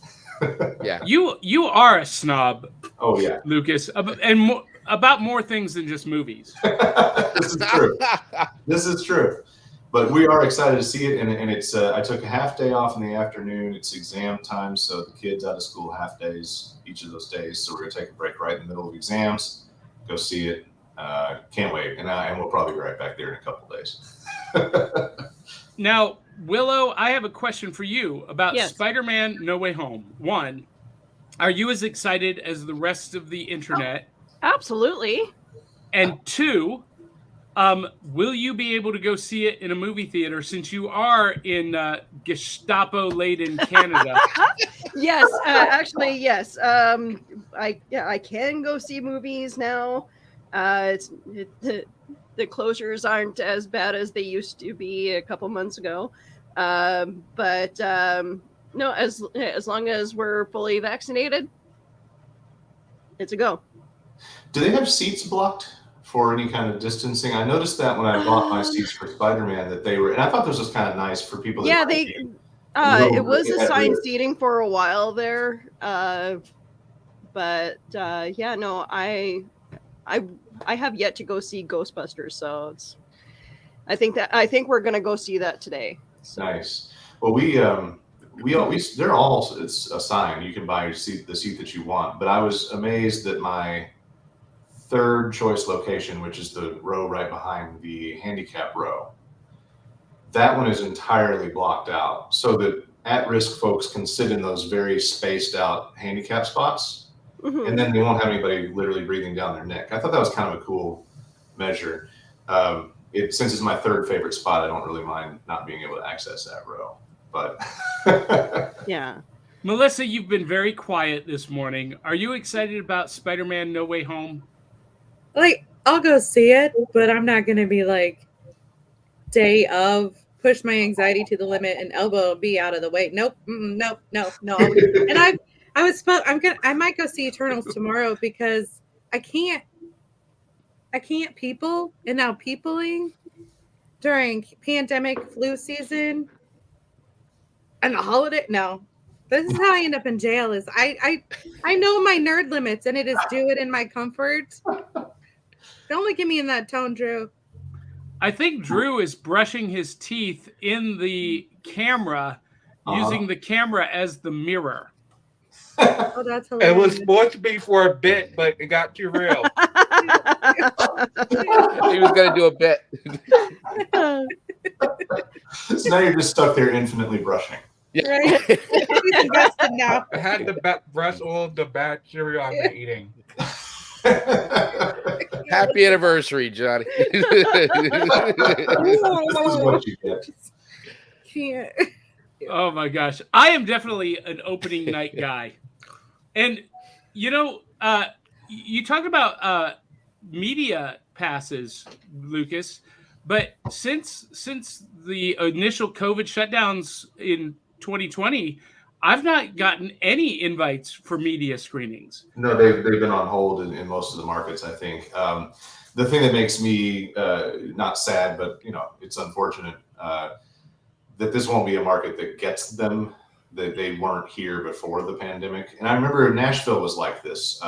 Yeah. You are a snob. Oh yeah, Lucas, and about more things than just movies. This is true. But we are excited to see it, and it's. I took a half day off in the afternoon. It's exam time, so the kids out of school half days each of those days. So we're gonna take a break right in the middle of exams, go see it. Can't wait, and we'll probably be right back there in a couple days. Now, Willow, I have a question for you about Yes. Spider-Man: No Way Home. 1, are you as excited as the rest of the internet? Absolutely. And 2, will you be able to go see it in a movie theater since you are in Gestapo-laden Canada? Yes, actually, yes. I can go see movies now. The closures aren't as bad as they used to be a couple months ago. But no, as long as we're fully vaccinated, it's a go. Do they have seats blocked for any kind of distancing? I noticed that when I bought my seats for Spider-Man that they were, and I thought this was kind of nice for people. Yeah, that it was assigned seating for a while there. But yeah, no, I have yet to go see Ghostbusters, so I think we're gonna go see that today. So. Nice. Well, they're all, it's assigned. You can buy the seat that you want. But I was amazed that my third choice location, which is the row right behind the handicap row, that one is entirely blocked out so that at-risk folks can sit in those very spaced out handicap spots, and then they won't have anybody literally breathing down their neck. I thought that was kind of a cool measure. Since it's my third favorite spot, I don't really mind not being able to access that row. But yeah. Melissa, you've been very quiet this morning. Are you excited about Spider-Man No Way Home? Like, I'll go see it, but I'm not going to be like, day of, push my anxiety to the limit and elbow be out of the way. Nope. No. And I might go see Eternals tomorrow because I can't people, and now peopling during pandemic flu season and a holiday. No, this is how I end up in jail. Is I know my nerd limits, and it is do it in my comfort. Don't look at me in that tone, Drew. I think Drew is brushing his teeth in the camera, using the camera as the mirror. Oh, that's hilarious. It was supposed to be for a bit, but it got too real. He was going to do a bit. So now you're just stuck there infinitely brushing. Yeah. Right? Now. I had to brush all the bad cereal I've been eating. Happy anniversary, Johnny. This is what you get. Can't. Oh my gosh. I am definitely an opening night guy. And you know, you talk about media passes, Lucas, but since the initial COVID shutdowns in 2020, I've not gotten any invites for media screenings. No, they've been on hold in most of the markets, I think. The thing that makes me not sad, but it's unfortunate that this won't be a market that gets them, that they weren't here before the pandemic. And I remember Nashville was like this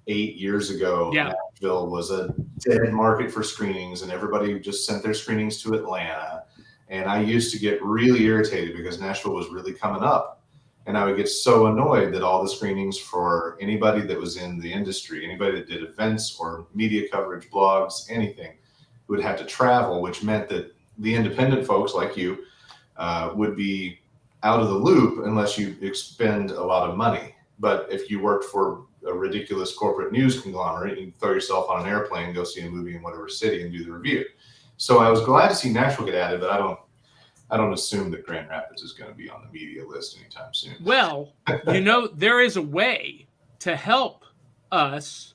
8 years ago. Yeah. Nashville was a dead market for screenings, and everybody just sent their screenings to Atlanta. And I used to get really irritated because Nashville was really coming up. And I would get so annoyed that all the screenings for anybody that was in the industry, anybody that did events or media coverage, blogs, anything, would have to travel, which meant that the independent folks like you would be out of the loop unless you expend a lot of money. But if you worked for a ridiculous corporate news conglomerate, you can throw yourself on an airplane, go see a movie in whatever city and do the review. So I was glad to see Nashville get added, but I don't assume that Grand Rapids is going to be on the media list anytime soon. Well, there is a way to help us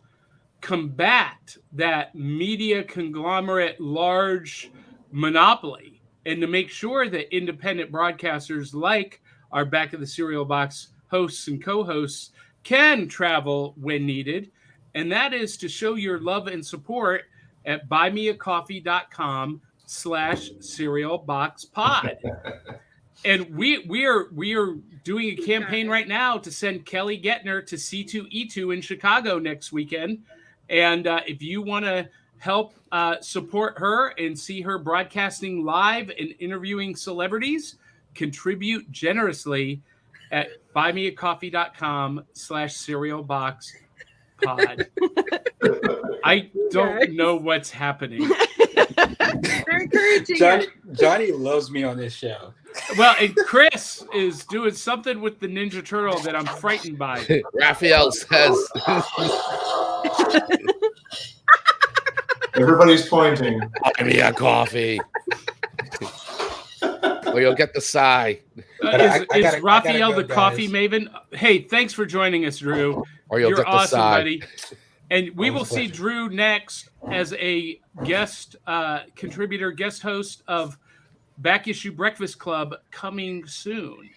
combat that media conglomerate large monopoly and to make sure that independent broadcasters like our Back of the Cereal Box hosts and co-hosts can travel when needed. And that is to show your love and support at buymeacoffee.com/cerealboxpod. And we are doing a campaign right now to send Kelly Gettner to C2E2 in Chicago next weekend. And if you want to help support her and see her broadcasting live and interviewing celebrities, contribute generously at buymeacoffee.com/cerealboxpod. I don't know what's happening. They're encouraging Johnny loves me on this show. Well, and Chris is doing something with the Ninja Turtle that I'm frightened by. Raphael says. Everybody's pointing. Buy me a coffee. Or you'll get the sigh. Is Raphael the coffee maven? Hey, thanks for joining us, Drew. Or you'll You're get the awesome, sigh. buddy. And we will Always a see pleasure. Drew next as a guest contributor, guest host of Back Issue Breakfast Club coming soon.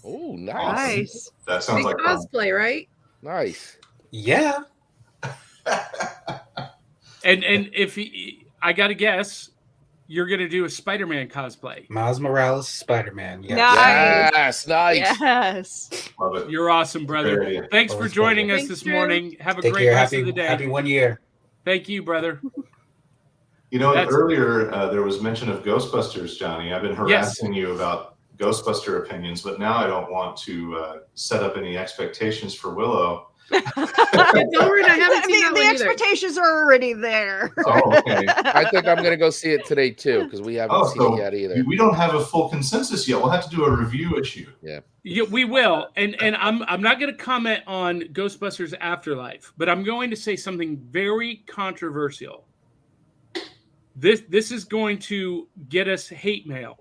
Oh, nice. Nice. That sounds Big like fun. cosplay, right? Nice. Yeah. And if I got to guess, you're going to do a Spider-Man cosplay. Miles Morales, Spider-Man. Yes. Yes, nice. Yes. Love it. You're awesome, brother. Very good. Thanks for Always joining pleasure. us Thanks, this Drew. morning. Have a Take great care. rest Happy, of the day. happy 1 year. Thank you, brother. You know, That's- earlier there was mention of Ghostbusters, Johnny. I've been harassing you about Ghostbuster opinions, but now I don't want to set up any expectations for Willow. Don't worry, I haven't seen that The one either. expectations are already there. Oh, okay. I think I'm gonna go see it today too because we haven't seen so it yet either. we don't have a full consensus yet. We'll have to do a review issue. Yeah, we will. And I'm not going to comment on Ghostbusters Afterlife, but I'm going to say something very controversial. This is going to get us hate mail.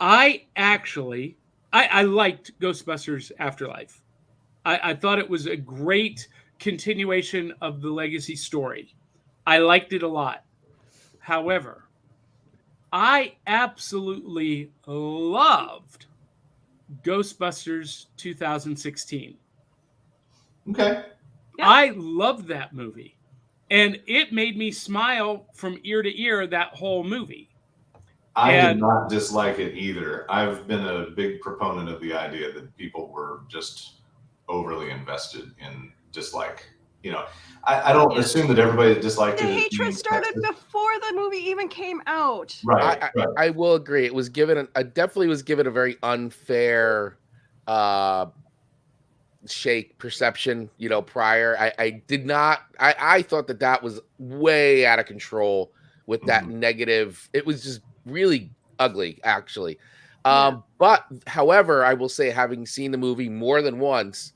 I liked Ghostbusters Afterlife. I thought it was a great continuation of the legacy story. I liked it a lot. However, I absolutely loved Ghostbusters 2016. Okay. Yeah. I loved that movie. And it made me smile from ear to ear that whole movie. I did And- not dislike it either. I've been a big proponent of the idea that people were just overly invested in dislike. You know, I don't assume that everybody that disliked The it is hatred being started sexist. before the movie even came out. Right. right. I will agree. It was given. Definitely was given a very unfair shake perception. You know, prior. I did not. I thought that was way out of control with that negative. It was just really ugly, actually. But however, I will say, having seen the movie more than once,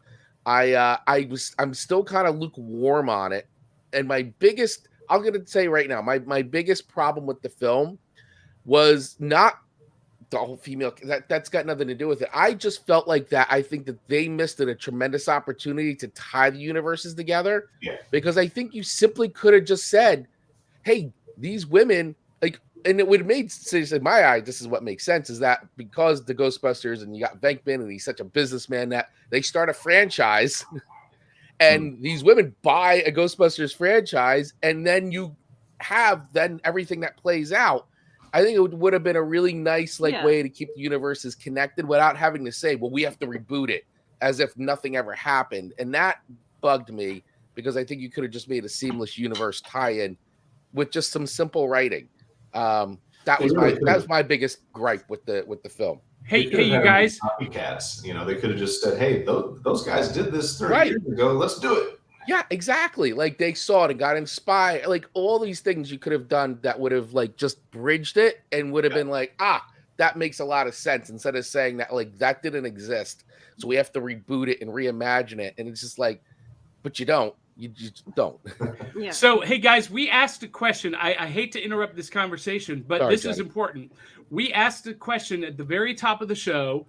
I'm still kind of lukewarm on it. And I'm gonna say right now, my biggest problem with the film was not the whole female. That's got nothing to do with it. I just felt like that. I think that they missed a tremendous opportunity to tie the universes together. Yeah. Because I think you simply could have just said, "Hey, these women like." And it would have made sense in my eye. This is what makes sense: is that because the Ghostbusters and you got Venkman and he's such a businessman that they start a franchise, and these women buy a Ghostbusters franchise, and then you have everything that plays out. I think it would have been a really nice way to keep the universes connected without having to say, "Well, we have to reboot it," as if nothing ever happened, and that bugged me because I think you could have just made a seamless universe tie-in with just some simple writing. That was my biggest gripe with the film. Hey, you guys! Copycats. You know, they could have just said, "Hey, those guys did this 30 Right. years ago. Let's do it." Yeah, exactly. Like they saw it and got inspired. Like all these things you could have done that would have like just bridged it and would have been like, that makes a lot of sense, instead of saying that like that didn't exist, so we have to reboot it and reimagine it. And it's just like, but you don't. You just don't. Yeah. So, hey guys, we asked a question. I hate to interrupt this conversation, but Sorry, this is Johnny. important. We asked a question at the very top of the show.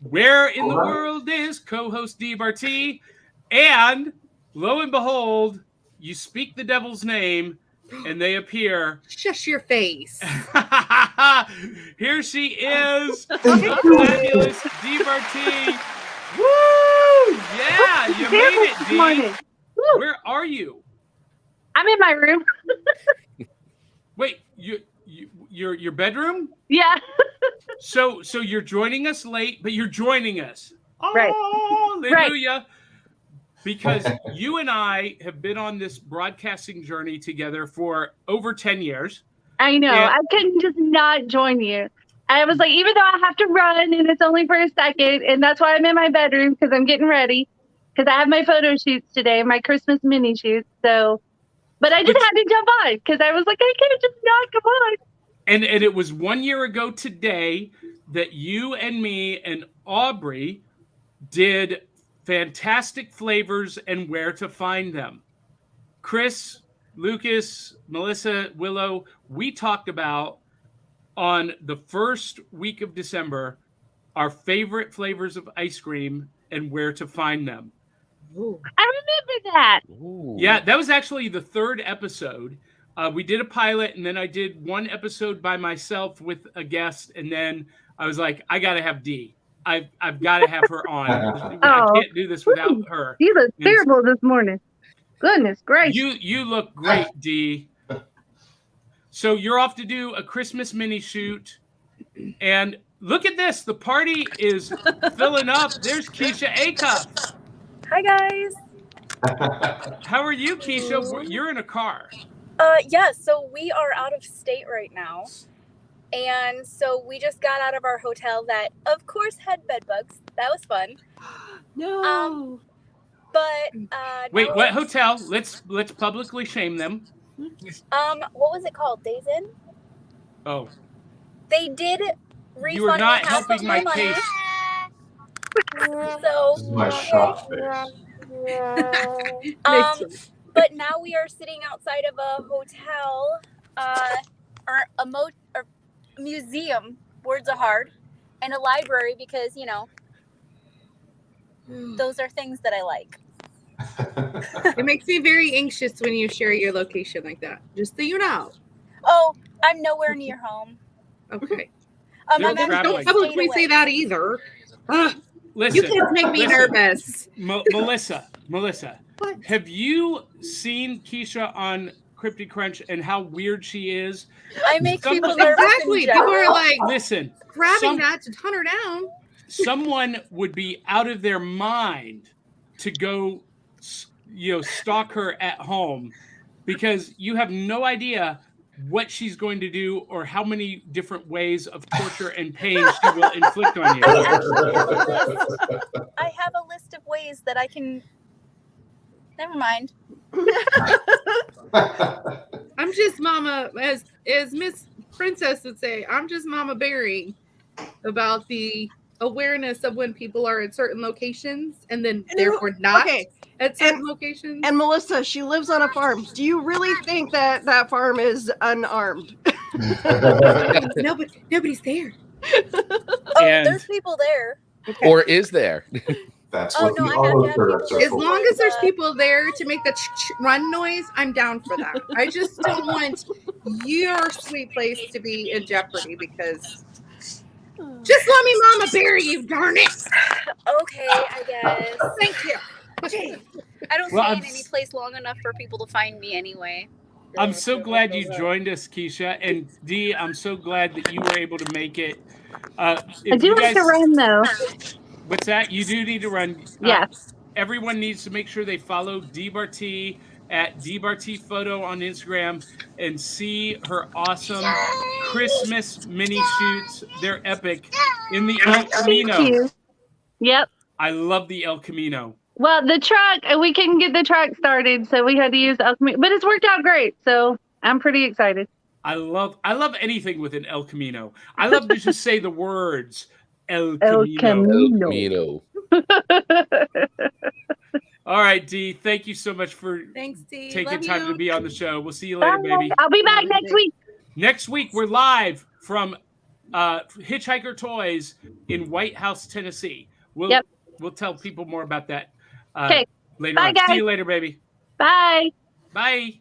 Where in the All right. world is co-host D. Barty? And lo and behold, you speak the devil's name and they appear. Shush your face. Here she is, the fabulous D. Barty. Woo! Yeah, you made it, D. Where are you? I'm in my room. Wait, your bedroom? Yeah. So you're joining us late, but you're joining us. Right. Hallelujah. Because you and I have been on this broadcasting journey together for over 10 years. I know. Yeah. I couldn't just not join you. I was like, even though I have to run and it's only for a second, and that's why I'm in my bedroom because I'm getting ready. Because I have my photo shoots today, my Christmas mini shoots. So, but I just had to jump on because I was like, I can't just not come on. And it was 1 year ago today that you and me and Aubrey did fantastic flavors and where to find them. Chris, Lucas, Melissa, Willow, we talked about on the first week of December our favorite flavors of ice cream and where to find them. I remember that. Yeah, that was actually the 3rd episode. We did a pilot, and then I did 1 episode by myself with a guest, and then I was like, I gotta have Dee. I've got to have her on. I can't do this without her. You look And terrible this morning. Goodness gracious. You look great, Dee. So you're off to do a Christmas mini shoot, and look at this. The party is filling up. There's Keisha Acuff. Hi guys. How are you, Keisha? You're in a car. Yeah, so we are out of state right now. And so we just got out of our hotel that of course had bed bugs. That was fun. No. But Wait, now what hotel? Let's publicly shame them. what was it called? Days Inn? Oh. They did refund You are not me half helping of my money. case. So This is my shock face. But now we are sitting outside of a hotel, or a museum. Words are hard, and a library because those are things that I like. It makes me very anxious when you share your location like that. Just so you know. Oh, I'm nowhere near home. Okay. I'm They're actually traveling. Don't publicly say that either. Listen, You kids make me listen. nervous. Melissa, have you seen Keisha on Cryptid Crunch and how weird she is? I make Some- people nervous. Exactly. In People are general. like Listen, grabbing that to hunt her down. someone would be out of their mind to go, stalk her at home because you have no idea what she's going to do or how many different ways of torture and pain she will inflict on you. I have a list of ways that I can. Never mind. I'm just mama, as Miss Princess would say, I'm just mama bearing about the awareness of when people are at certain locations and then therefore not at certain locations. And Melissa, she lives on a farm. Do you really think that that farm is unarmed? Nobody's there. Oh, there's people there. Or is there? That's Oh, what no, the I have to have autocorrects are As for. long as there's people there to make the run noise, I'm down for that. I just don't want your sweet place to be in jeopardy because just let me mama bury you, darn it. Okay, I guess. Thank you. Okay. I don't Well, stay I'm in any place long enough for people to find me anyway. I'm so glad you joined us, Keisha. And Dee, I'm so glad that you were able to make it. I do like to run though. What's that? You do need to run. Yes. Everyone needs to make sure they follow Dee Barty at Dee Barty Photo on Instagram and see her awesome Christmas mini shoots. They're epic in the El Camino. Thank you. Yep. I love the El Camino. Well, the truck, we couldn't get the truck started, so we had to use El Camino, but it's worked out great. So I'm pretty excited. I love anything with an El Camino. I love to just say the words El El Camino. Camino. All right, Dee. Thank you so much for Thanks, Dee. taking Love time you. to be on the show. We'll see you later, Bye. baby. I'll be back next week. Next week, we're live from Hitchhiker Toys in White House, Tennessee. We'll tell people more about that later Bye, on. guys. See you later, baby. Bye. Bye.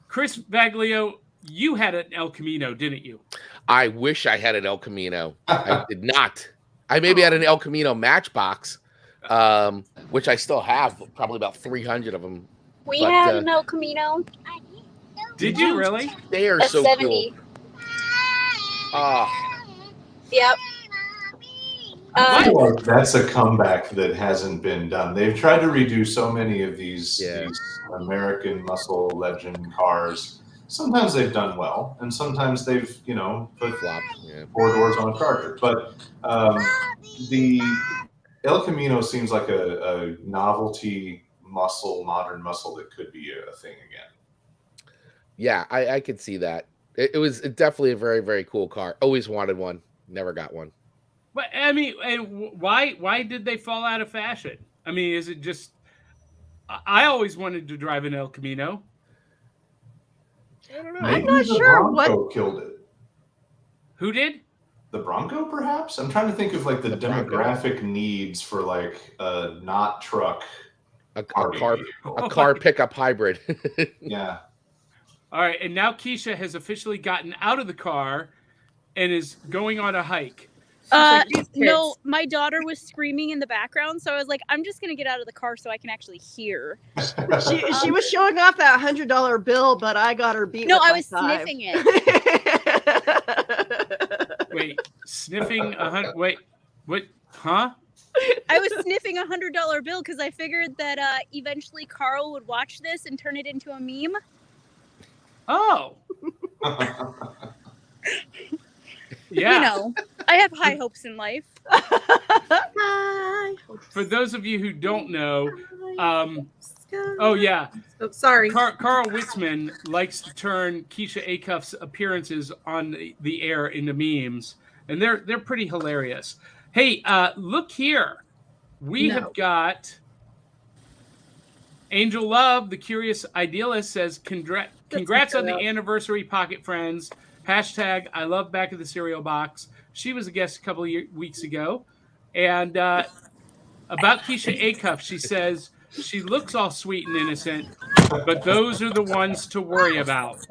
Chris Baglio, you had an El Camino, didn't you? I wish I had an El Camino. I did not. I maybe had an El Camino Matchbox, which I still have, probably about 300 of them. We But, had an El Camino. Did you really? They are A so 70. cool. Ah, Yep. I feel like that's a comeback that hasn't been done. They've tried to redo so many of these American muscle legend cars. Sometimes they've done well, and sometimes they've, put 4 doors on a Charger. But the El Camino seems like a novelty muscle, modern muscle that could be a thing again. yeah, I could see that. It was definitely a very, very cool car. Always wanted one. Never got one. But I mean, why did they fall out of fashion? I mean, is it just? I always wanted to drive an El Camino. I don't know. Maybe not the sure Bronco killed it. Who did? The Bronco, perhaps? I'm trying to think of like the demographic needs for like a not truck a car pickup hybrid. Yeah. All right, and now Keisha has officially gotten out of the car and is going on a hike. No, my daughter was screaming in the background, so I was like, I'm just gonna get out of the car so I can actually hear. She was showing off that $100 bill, but I got her beat. No, with I my was 5. sniffing it. Wait, sniffing wait, what? Huh? I was sniffing $100 bill because I figured that eventually Carl would watch this and turn it into a meme. Oh. Yeah. You know, I have high hopes in life. For those of you who don't know, oh yeah, sorry. Carl Witzman likes to turn Keisha Acuff's appearances on the air into memes, and they're pretty hilarious. Hey, look here, we have got Angel Love, the Curious Idealist, says congrats on the anniversary, Pocket Friends. Hashtag I love Back of the Cereal Box. She was a guest a couple of weeks ago. And about Keisha Acuff, she says, she looks all sweet and innocent, but those are the ones to worry about.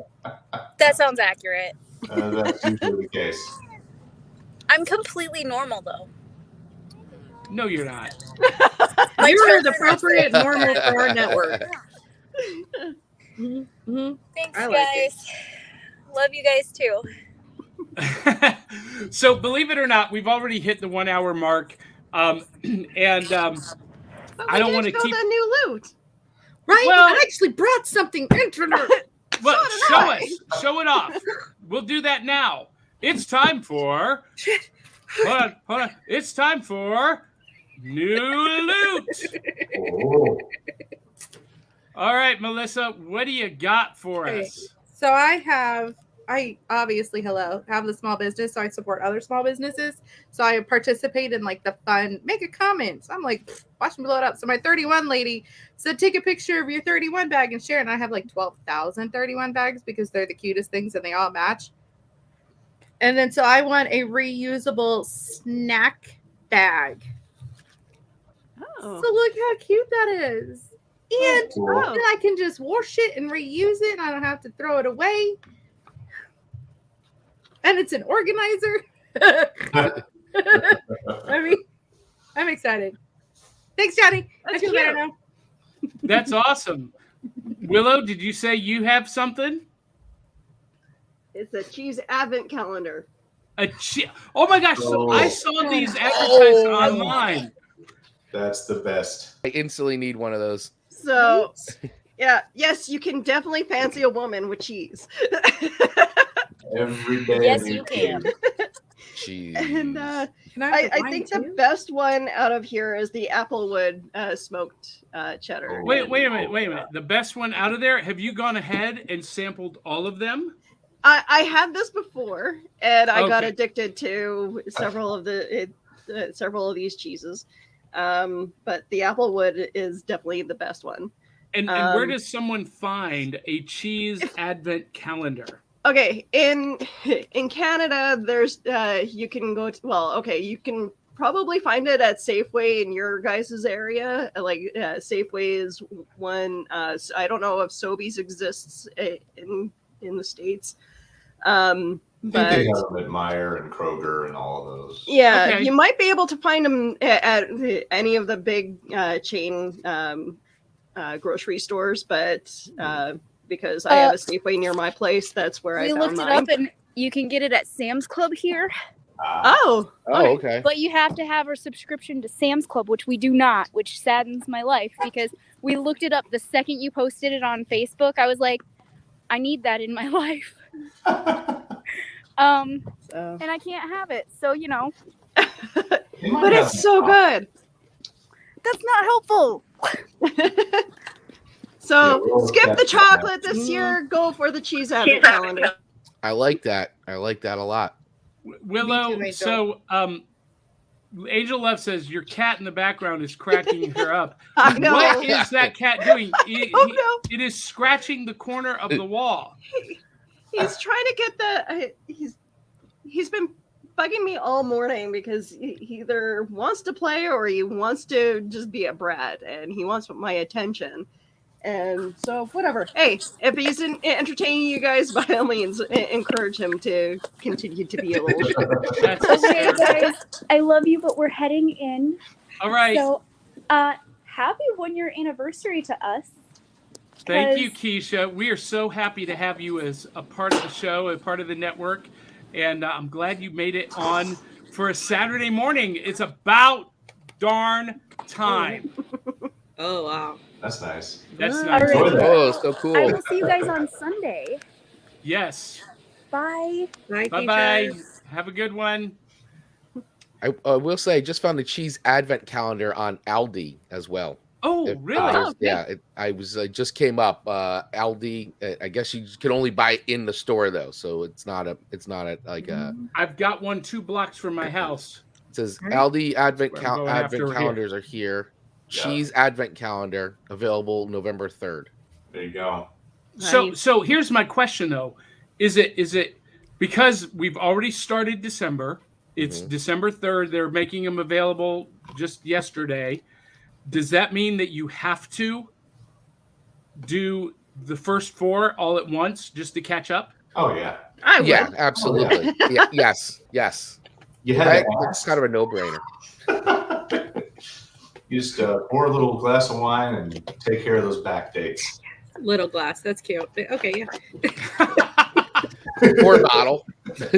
That sounds accurate. That's usually the case. I'm completely normal, though. No, you're not. You are the appropriate normal for our network. Thanks, I like it. guys. Love you guys, too. So believe it or not, we've already hit the 1 hour mark. I don't want to keep the new loot. Right? Well- I actually brought something interesting. Well, show it off. We'll do that now. It's time for hold on. It's time for new loot. Oh. All right, Melissa, what do you got for us? So I obviously have the small business, so I support other small businesses. So I participate in like the fun, make a comment. So I'm like, watch me blow it up. So my 31 lady said, take a picture of your 31 bag and share it. And I have like 12,000 31 bags because they're the cutest things and they all match. And then so I want a reusable snack bag. Oh. So look how cute that is. And cool. then I can just wash it and reuse it. And I don't have to throw it away. And it's an organizer. I'm excited. Thanks, Johnny. I feel better now. That's awesome. Willow, did you say you have something? It's a cheese advent calendar. Oh my gosh! So I saw these advertised online. That's the best. I instantly need one of those. So, yeah, yes, you can definitely fancy a woman with cheese. Every day. Yes, you can. Cheese. And I think the best one out of here is the Applewood smoked cheddar. Wait a minute. The best one out of there. Have you gone ahead and sampled all of them? I had this before, and I got Okay. addicted to several of these cheeses. But the Applewood is definitely the best one. And where does someone find a cheese advent calendar? Okay, in Canada, there's you can go to, you can probably find it at Safeway in your guys' area. Like Safeway is one. I don't know if Sobeys exists in the States. I think But they have them at Meijer and Kroger and all of those. yeah, Okay. you might be able to find them at any of the big chain grocery stores, but because I have a Safeway near my place, that's where I We found looked it mine. up, and you can get it at Sam's Club here. Oh, okay. But you have to have a subscription to Sam's Club, which we do not, which saddens my life because we looked it up the second you posted it on Facebook. I was like, I need that in my life. And I can't have it. So, but it's so good. That's not helpful. So we'll skip the test chocolate that. this year. Go for the cheese advent calendar. I like that. I like that a lot. Willow, Me too, so Angel Love says your cat in the background is cracking her up. I know. What is that cat doing? Oh, no. It is scratching the corner of the wall. He's trying to get the. He's been bugging me all morning because he either wants to play or he wants to just be a brat, and he wants my attention. And so, whatever. Hey, if he's entertaining you guys, by all means, encourage him to continue to be a little shit. Okay, guys, I love you, but we're heading in. All right. So, happy 1 year anniversary to us. Thank you, Keisha. We are so happy to have you as a part of the show, a part of the network. And I'm glad you made it on for a Saturday morning. It's about darn time. Oh, wow. That's nice. That's All nice. right. Oh, so cool. I will see you guys on Sunday. Yes. Bye. Bye-bye. Have a good one. I will say, I just found the cheese advent calendar on Aldi as well. Oh, really? I just came up. Aldi. I guess you can only buy it in the store though, so it's not like a. I've got one 2 blocks from my house. It says Aldi advent We're going after here. calendars are here. Cheese advent calendar available November 3rd. There you go. So here's my question though. Is it because we've already started December? It's December 3rd. They're making them available just yesterday. Does that mean that you have to do the first 4 all at once just to catch up? Oh yeah. Yeah, absolutely. Yes. You had It's kind of a no-brainer. You just pour a little glass of wine and take care of those back dates. Little glass. That's cute. Okay, yeah. Or bottle.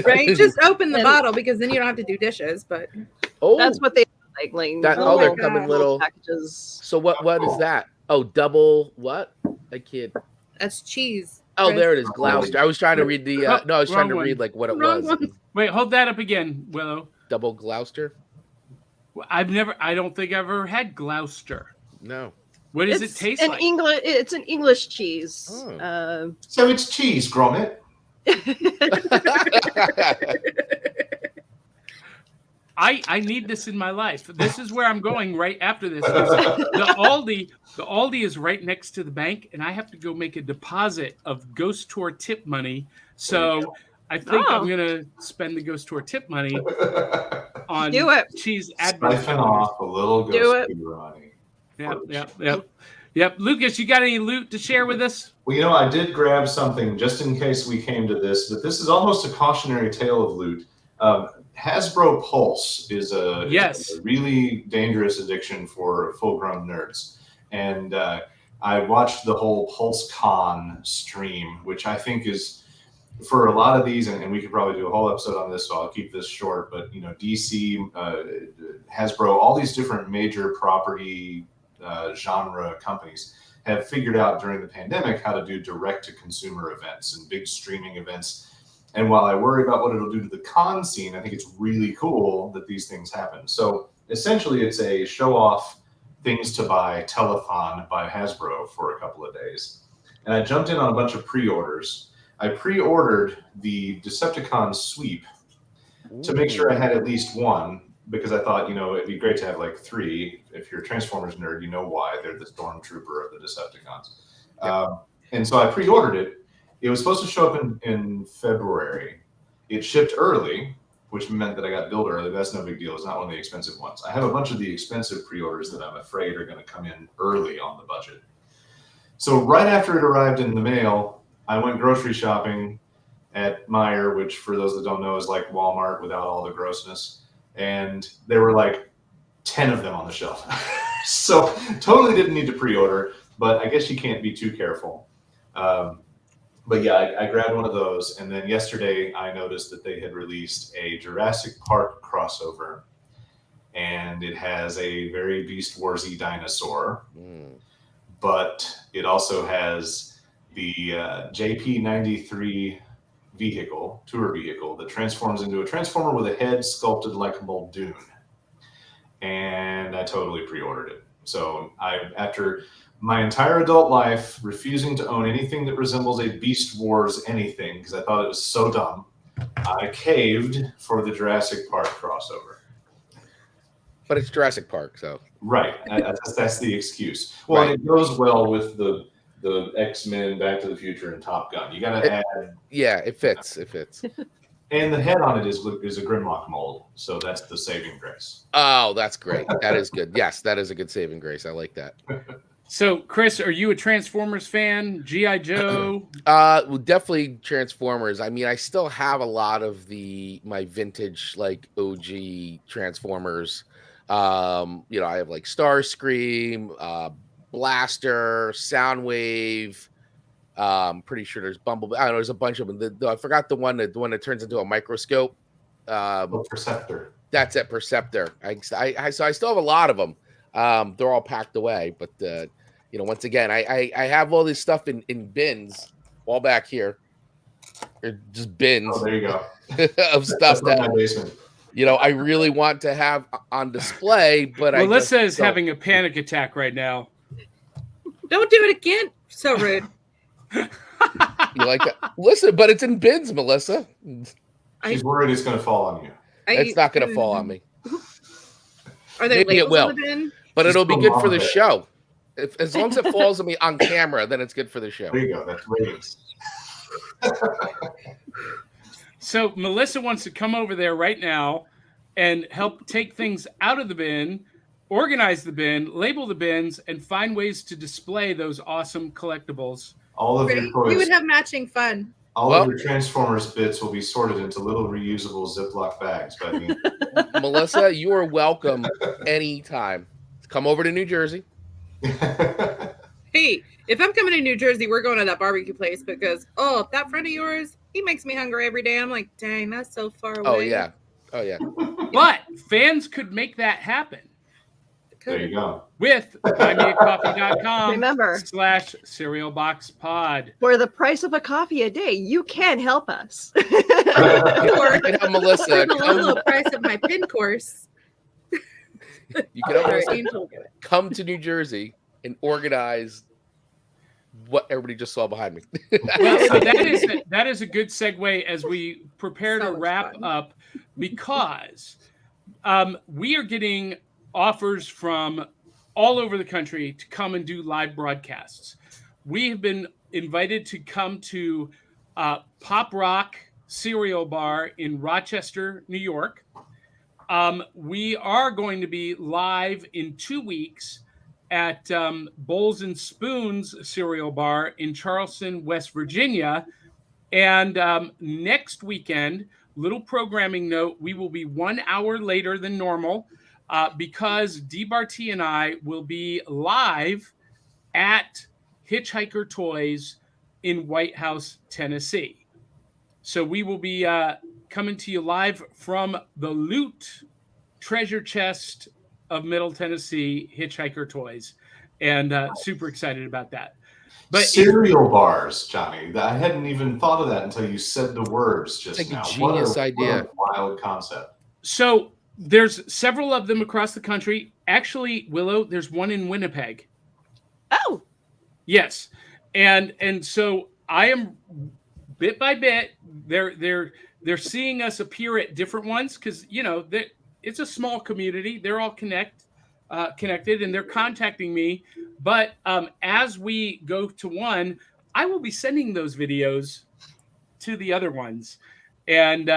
Right? Just open the bottle because then you don't have to do dishes. But That's what they like. They're coming little packages. So what is that? Oh, double what? I kid. that's cheese. Oh, there it is, Gloucester. I was trying to read the. I was trying to wrong read one. like what it Wrong was. one. Wait, hold that up again, Willow. Double Gloucester. I don't think I've ever had Gloucester. No. What does it taste like? It's an English cheese. Oh. So it's cheese, Gromit. I need this in my life. This is where I'm going right after this. The Aldi is right next to the bank, and I have to go make a deposit of Ghost Tour tip money. So I think I'm gonna spend the Ghost Tour tip money on cheese advent. Siphon off a little Ghost Tour money. Yep. Lucas, you got any loot to share with us? Well, I did grab something just in case we came to this, but this is almost a cautionary tale of loot. Hasbro Pulse is a really dangerous addiction for full-grown nerds. And I watched the whole PulseCon stream, which I think is, for a lot of these, and we could probably do a whole episode on this, so I'll keep this short, but, DC, Hasbro, all these different major property genre companies have figured out during the pandemic how to do direct-to-consumer events and big streaming events. And while I worry about what it'll do to the con scene, I think it's really cool that these things happen. So essentially, it's a show-off things to buy telethon by Hasbro for a couple of days. And I jumped in on a bunch of pre-orders. I pre-ordered the Decepticon sweep to make sure I had at least one, because I thought, it'd be great to have like 3. If you're a Transformers nerd, you know why. They're the stormtrooper of the Decepticons. And so I pre-ordered it. It was supposed to show up in February. It shipped early, which meant that I got billed early. That's no big deal. It's not one of the expensive ones. I have a bunch of the expensive pre-orders that I'm afraid are going to come in early on the budget. So right after it arrived in the mail, I went grocery shopping at Meijer, which for those that don't know is like Walmart without all the grossness. And there were like 10 of them on the shelf. So totally didn't need to pre-order, but I guess you can't be too careful. But yeah, I grabbed one of those, and then yesterday I noticed that they had released a Jurassic Park crossover, and it has a very Beast Wars-y dinosaur, but it also has the JP-93 vehicle, tour vehicle, that transforms into a Transformer with a head sculpted like Muldoon, and I totally pre-ordered it. So after my entire adult life refusing to own anything that resembles a Beast Wars anything because I thought it was so dumb, I caved for the Jurassic Park crossover. But it's Jurassic Park, so. Right. That's the excuse. Well, right. It goes well with the X-Men, Back to the Future, and Top Gun. You got to add. Yeah, it fits. It fits. And the head on it is a Grimlock mold, so that's the saving grace. Oh, that's great. That is good. Yes, that is a good saving grace. I like that. So, Chris, are you a Transformers fan? G.I. Joe? Well, definitely Transformers. I mean, I still have a lot of my vintage like OG Transformers. You know, I have like Starscream, Blaster, Soundwave. Pretty sure there's Bumblebee. I don't know. There's a bunch of them. I forgot the one that turns into a microscope. Perceptor. That's it, Perceptor. So I still have a lot of them. They're all packed away, but you know, once again, I have all this stuff in bins, all back here. They're just bins. Oh, there you go. Of stuff That's my basement. You know, I really want to have on display, but Melissa is having a panic attack right now. Don't do it again. So rude. You like that? Listen, but it's in bins, Melissa. She's worried it's going to fall on you. It's not going to fall on me. Are there Maybe it labels will, in the bin? but it'll be good for the It. show. As long as it falls on me on camera, then it's good for the show. There you go. That's ratings. So Melissa wants to come over there right now and help take things out of the bin, organize the bin, label the bins, and find ways to display those awesome collectibles. All of your We toys, would have matching fun. all of your Transformers bits will be sorted into little reusable Ziploc bags by the end. Melissa, you are welcome anytime. Come over to New Jersey. Hey, if I'm coming to New Jersey, we're going to that barbecue place because, that friend of yours, he makes me hungry every day. I'm like, dang, that's so far away. Oh, yeah. Oh, yeah. But fans could make that happen. There you go. With buymeacoffee.com Remember, /cerealboxpod. for the price of a coffee a day, you can help us. Or Melissa, for the low price of my pin course. You can almost Sorry, Angel. come to New Jersey and organize what everybody just saw behind me. Well, that is a good segue as we prepare to wrap up, because we are getting offers from all over the country to come and do live broadcasts. We have been invited to come to Pop Rock Cereal Bar in Rochester, New York. We are going to be live in 2 weeks at Bowls and Spoons Cereal Bar in Charleston, West Virginia. And next weekend, little programming note, we will be 1 hour later than normal because D. Barty and I will be live at Hitchhiker Toys in White House, Tennessee. So we will be coming to you live from the Loot treasure chest of Middle Tennessee, Hitchhiker Toys, and super excited about that. But cereal bars, Johnny. I hadn't even thought of that until you said the words just It's like now. a genius idea. What a wild concept. So there's several of them across the country. Actually, Willow, there's one in Winnipeg. Oh, yes, and so I am bit by bit. They're seeing us appear at different ones because it's a small community. They're all connected, and they're contacting me. But as we go to one, I will be sending those videos to the other ones, and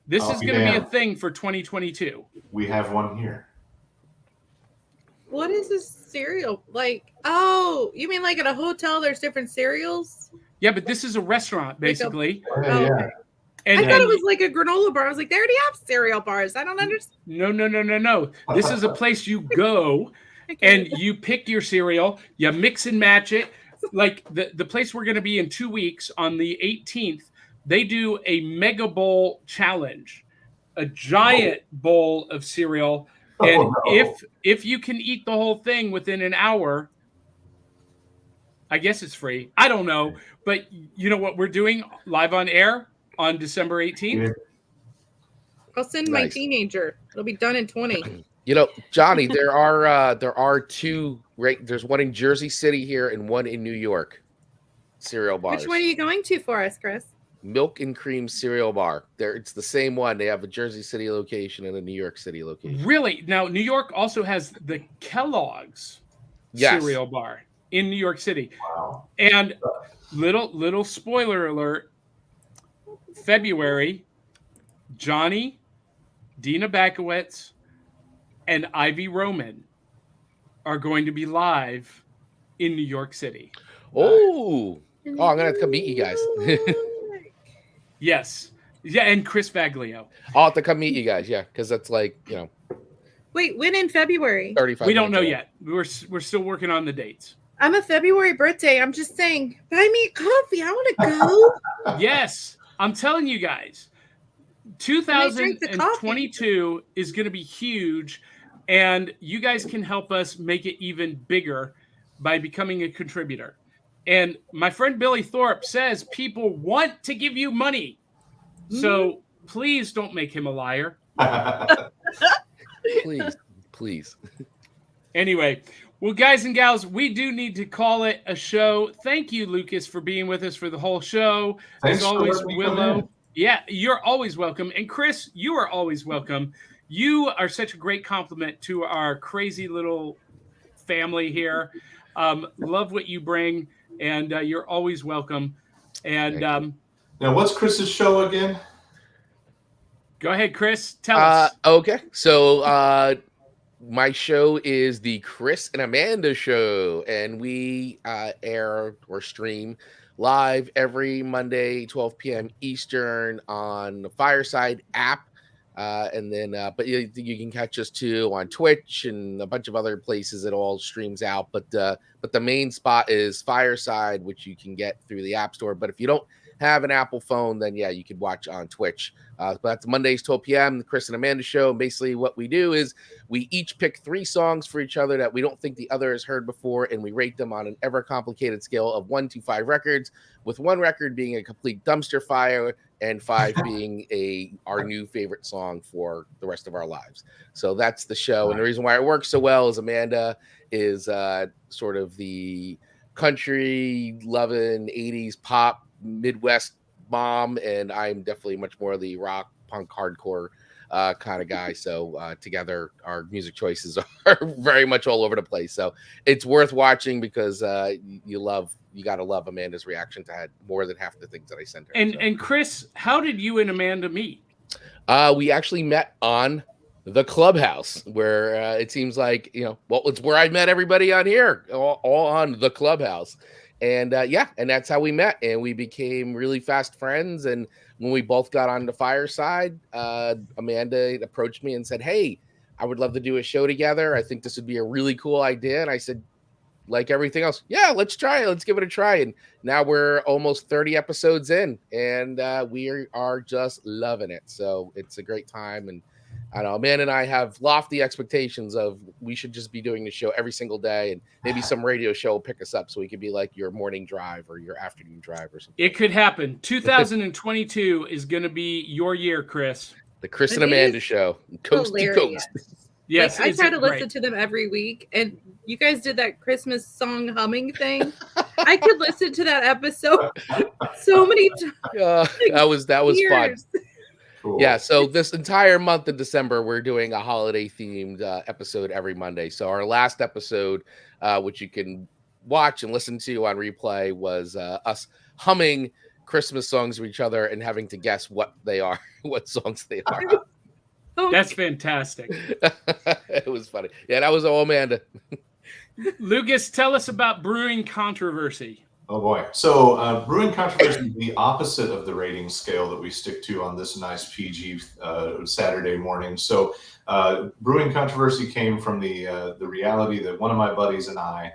this is going to be a thing for 2022. We have one here. What is this cereal? Like, oh, you mean like at a hotel there's different cereals? Yeah, but this is a restaurant, basically. Okay. And, I thought it was like a granola bar. I was like, they already have cereal bars. I don't understand. No. This is a place you go and you pick your cereal, you mix and match it. Like the place we're going to be in 2 weeks on the 18th, they do a mega bowl challenge, a giant bowl of cereal. And if you can eat the whole thing within an hour, I guess it's free. I don't know. But you know what we're doing live on air on December 18th? I'll send my teenager. It'll be done in 20. Johnny, there are two. There's one in Jersey City here and one in New York. Cereal bars. Which one are you going to for us, Chris? Milk and Cream Cereal Bar. It's the same one. They have a Jersey City location and a New York City location. Really? Now, New York also has the Kellogg's cereal bar in New York City. Wow. And little spoiler alert, February, Johnny, Dina Bakowitz, and Ivy Roman are going to be live in New York City. Oh, I'm gonna have to come meet you guys. Yes. Yeah, and Chris Vaglio. I'll have to come meet you guys, yeah, because that's like, Wait, when in February? 35 We don't minutes know away. yet. We're still working on the dates. I'm a February birthday. I'm just saying, buy me a coffee. I want to go. Yes, I'm telling you guys, I drink the coffee? 2022 is going to be huge, and you guys can help us make it even bigger by becoming a contributor. And my friend Billy Thorpe says people want to give you money. So please don't make him a liar. Please. Anyway, well, guys and gals, we do need to call it a show. Thank you, Lucas, for being with us for the whole show. Thanks As for always, letting me come Willow. in. Yeah, you're always welcome. And Chris, you are always welcome. You are such a great compliment to our crazy little family here. Love what you bring, and you're always welcome. And now, what's Chris's show again? Go ahead, Chris. Tell us. Okay, so my show is the Chris and Amanda Show, and we air or stream live every Monday, 12 p.m. Eastern on the Fireside app. And then, but you can catch us too on Twitch and a bunch of other places. It all streams out. But the main spot is Fireside, which you can get through the App Store. But if you don't have an Apple phone, then yeah, you could watch on Twitch. But that's Mondays, 12 p.m. The Chris and Amanda Show. And basically, what we do is we each pick 3 songs for each other that we don't think the other has heard before, and we rate them on an ever complicated scale of 1 to 5 records, with 1 record being a complete dumpster fire and 5 being our new favorite song for the rest of our lives. So that's the show. And the reason why it works so well is Amanda is sort of the country loving 80s pop Midwest mom, and I'm definitely much more the rock punk hardcore kind of guy. So together our music choices are very much all over the place. So it's worth watching because you gotta love Amanda's reaction to more than half the things that I sent her. And Chris, how did you and Amanda meet? We actually met on the Clubhouse, where it seems like, it's where I met everybody on here, all on the Clubhouse. And and that's how we met, and we became really fast friends. And when we both got on the Fireside, Amanda approached me and said, "Hey, I would love to do a show together. I think this would be a really cool idea." And I said, like everything else, yeah, let's try it. Let's give it a try. And now we're almost 30 episodes in, and we are just loving it. So it's a great time. And I know Amanda and I have lofty expectations of we should just be doing the show every single day, and maybe some radio show will pick us up so we could be like your morning drive or your afternoon drive or something. It could happen. 2022 is going to be your year, Chris. The Chris and Amanda Show, coast to coast. Yes, I try to listen to them every week, and you guys did that Christmas song humming thing. I could listen to that episode so many times. That was fun. Cool. Yeah, so this entire month of December, we're doing a holiday-themed episode every Monday. So our last episode, which you can watch and listen to on replay, was us humming Christmas songs to each other and having to guess what they are, what songs they are. That's fantastic. It was funny. Yeah, that was all Amanda. Lucas, tell us about Brewing Controversy. Oh boy. So Brewing Controversy is the opposite of the rating scale that we stick to on this nice PG Saturday morning. So Brewing Controversy came from the reality that one of my buddies and I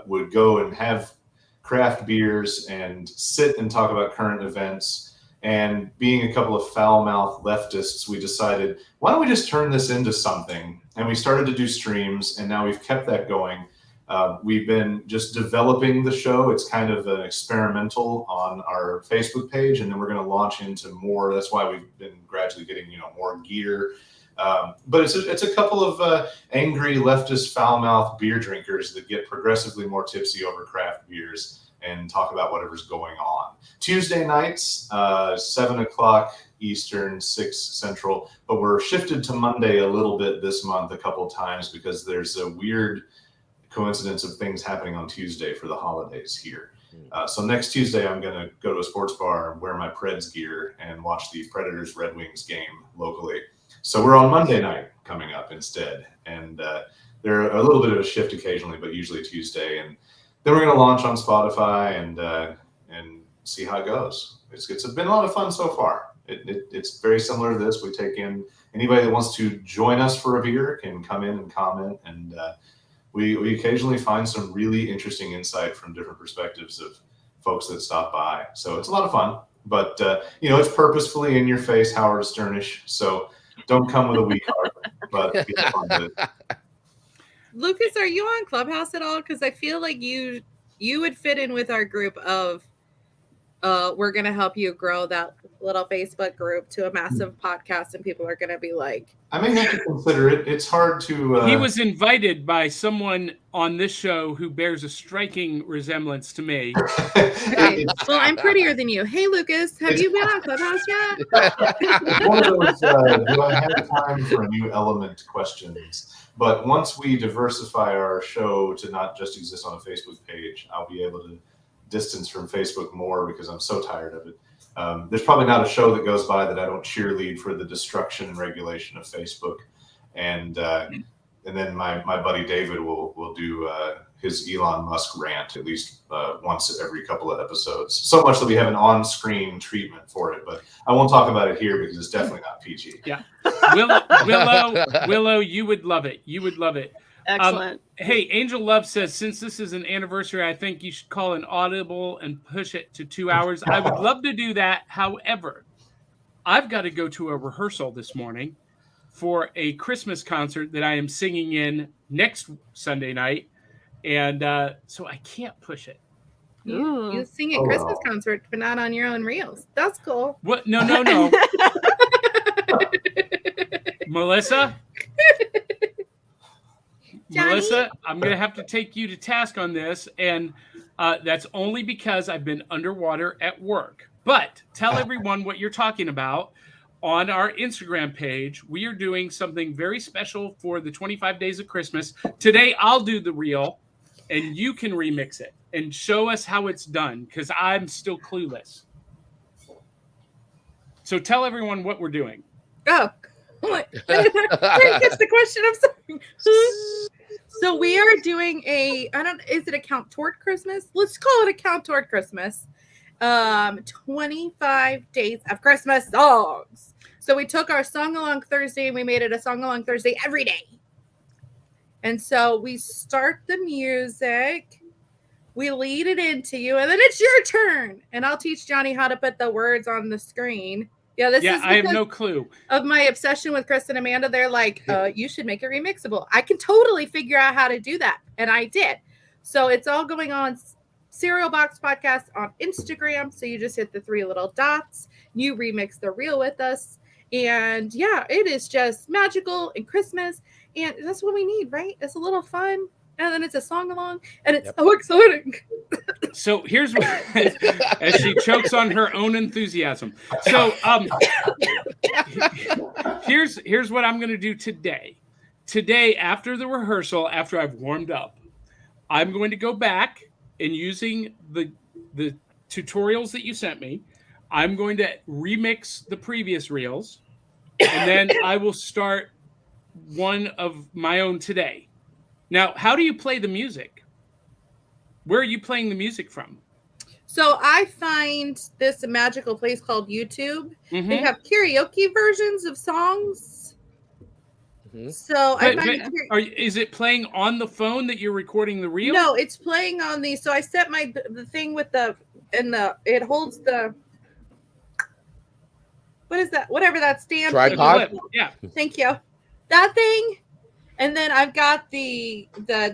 would go and have craft beers and sit and talk about current events. And being a couple of foul-mouthed leftists, we decided, why don't we just turn this into something? And we started to do streams, and now we've kept that going. We've been just developing the show. It's kind of an experimental on our Facebook page, and then we're going to launch into more. That's why we've been gradually getting, more gear. But it's a couple of angry leftist foul-mouthed beer drinkers that get progressively more tipsy over craft beers and talk about whatever's going on. Tuesday nights, 7 o'clock Eastern, 6 Central, but we're shifted to Monday a little bit this month a couple of times because there's a weird coincidence of things happening on Tuesday for the holidays here. So next Tuesday, I'm going to go to a sports bar and wear my Preds gear and watch the Predators Red Wings game locally. So we're on Monday night coming up instead. And they're a little bit of a shift occasionally, but usually Tuesday. And then we're going to launch on Spotify and see how it goes. It's been a lot of fun so far. It's very similar to this. We take in anybody that wants to join us for a beer can come in and comment. And we occasionally find some really interesting insight from different perspectives of folks that stop by. So it's a lot of fun, but it's purposefully in your face, Howard Sternish. So don't come with a weak heart, but it's fun to. Lucas, are you on Clubhouse at all? Because I feel like you would fit in with our group of we're going to help you grow that little Facebook group to a massive podcast, and people are going to be like, I may have to consider it. It's hard to. He was invited by someone on this show who bears a striking resemblance to me. Okay. Well, I'm prettier than you. Hey, Lucas, have you been on Clubhouse yet? It's one of those, do I have time for a new element questions? But once we diversify our show to not just exist on a Facebook page, I'll be able to distance from Facebook more because I'm so tired of it. There's probably not a show that goes by that I don't cheerlead for the destruction and regulation of Facebook. And then my buddy David will do his Elon Musk rant at least once every couple of episodes. So much that we have an on-screen treatment for it, but I won't talk about it here because it's definitely not PG. Yeah. Willow, you would love it. You would love it. Excellent. Hey, Angel Love says, since this is an anniversary, I think you should call an audible and push it to 2 hours. I would love to do that. However, I've got to go to a rehearsal this morning for a Christmas concert that I am singing in next Sunday night. And so I can't push it. You sing at Christmas concert, but not on your own reels. That's cool. What? No. Melissa? Johnny? Melissa, I'm going to have to take you to task on this. And that's only because I've been underwater at work. But tell everyone what you're talking about. On our Instagram page, we are doing something very special for the 25 days of Christmas. Today, I'll do the reel, and you can remix it and show us how it's done, because I'm still clueless. So tell everyone what we're doing. Oh, I didn't catch the question. I'm sorry. So we are doing is it a Count Toward Christmas? Let's call it a Count Toward Christmas. 25 days of Christmas songs. So we took our Song Along Thursday and we made it a Song Along Thursday every day. And so we start the music, we lead it into you, and then it's your turn. And I'll teach Johnny how to put the words on the screen. Yeah, I have no clue. Of my obsession with Chris and Amanda. They're like, you should make it remixable. I can totally figure out how to do that. And I did. So it's all going on Cereal Box Podcast on Instagram. So you just hit the 3 little dots. You remix the reel with us. And yeah, it is just magical and Christmas. And that's what we need, right? It's a little fun. And then it's a song along. And it's so exciting. So here's what, as she chokes on her own enthusiasm. So here's what I'm going to do today. Today, after the rehearsal, after I've warmed up, I'm going to go back and using the tutorials that you sent me, I'm going to remix the previous reels, and then I will start one of my own today. Now, how do you play the music? Where are you playing the music from? So I find this magical place called YouTube. Mm-hmm. They have karaoke versions of songs. Mm-hmm. So is it playing on the phone that you're recording the reel? No, it's playing on the. So I set the thing with it holds the. What is that? Whatever that stand. Tripod. Yeah. Thank you. That thing. And then I've got the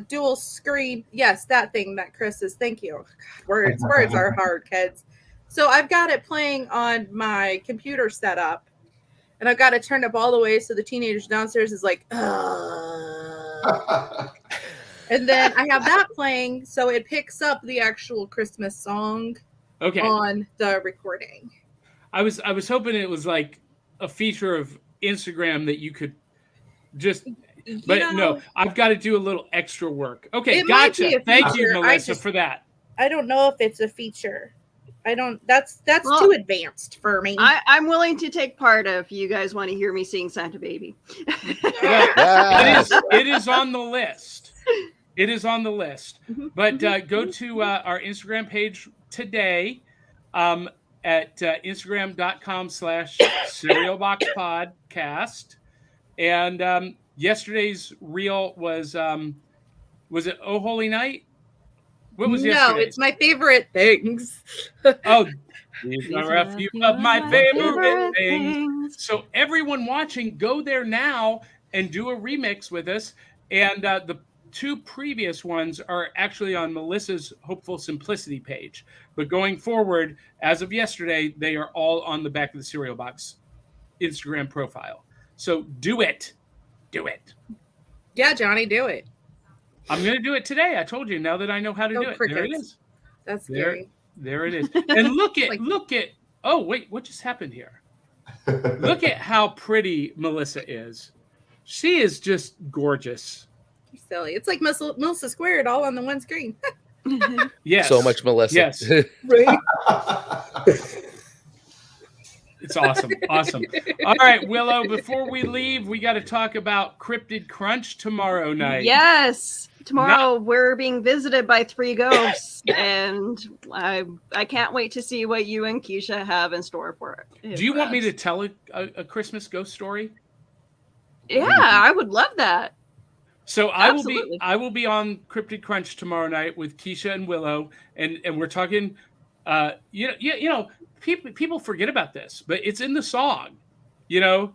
dual screen. Yes, that thing that Chris is. Thank you. God, words are hard, kids. So I've got it playing on my computer setup, and I've got to turn up all the way so the teenagers downstairs is like, and then I have that playing, so it picks up the actual Christmas song. Okay. On the recording. I was hoping it was like a feature of Instagram that you could just. But no, I've got to do a little extra work. Okay, gotcha. Thank you, Melissa, for that. don't know if it's a feature. I don't. That's Well, too advanced for me. I'm willing to take part if you guys want to hear me sing Santa Baby. Yes. It is on the list. It is on the list. But go to our Instagram page today at instagram.com/serialboxpodcast. And yesterday's reel was it Oh Holy Night? What was no, yesterday? it's my favorite things. Oh, these are a few of my favorite things. So everyone watching, go there now and do a remix with us. And the 2 previous ones are actually on Melissa's Hopeful Simplicity page. But going forward, as of yesterday, they are all on the Back of the Cereal Box Instagram profile. So do it. Do it. Yeah, Johnny, do it. I'm going to do it today. I told you, now that I know how to do it. There it Crickets. is. That's scary. There it is. And look at, oh, wait, what just happened here? Look at how pretty Melissa is. She is just gorgeous. You're silly. It's like Melissa Squared all on the one screen. Yes. So much Melissa. Yes. Right. It's awesome. Awesome. All right, Willow, before we leave, we got to talk about Cryptid Crunch tomorrow night. Yes. Tomorrow we're being visited by 3 ghosts, and I can't wait to see what you and Keisha have in store for it. Do you want me to tell a Christmas ghost story? Yeah, I would love that. So Absolutely. I will be on Cryptid Crunch tomorrow night with Keisha and Willow, and we're talking. You know, people forget about this, but it's in the song. You know,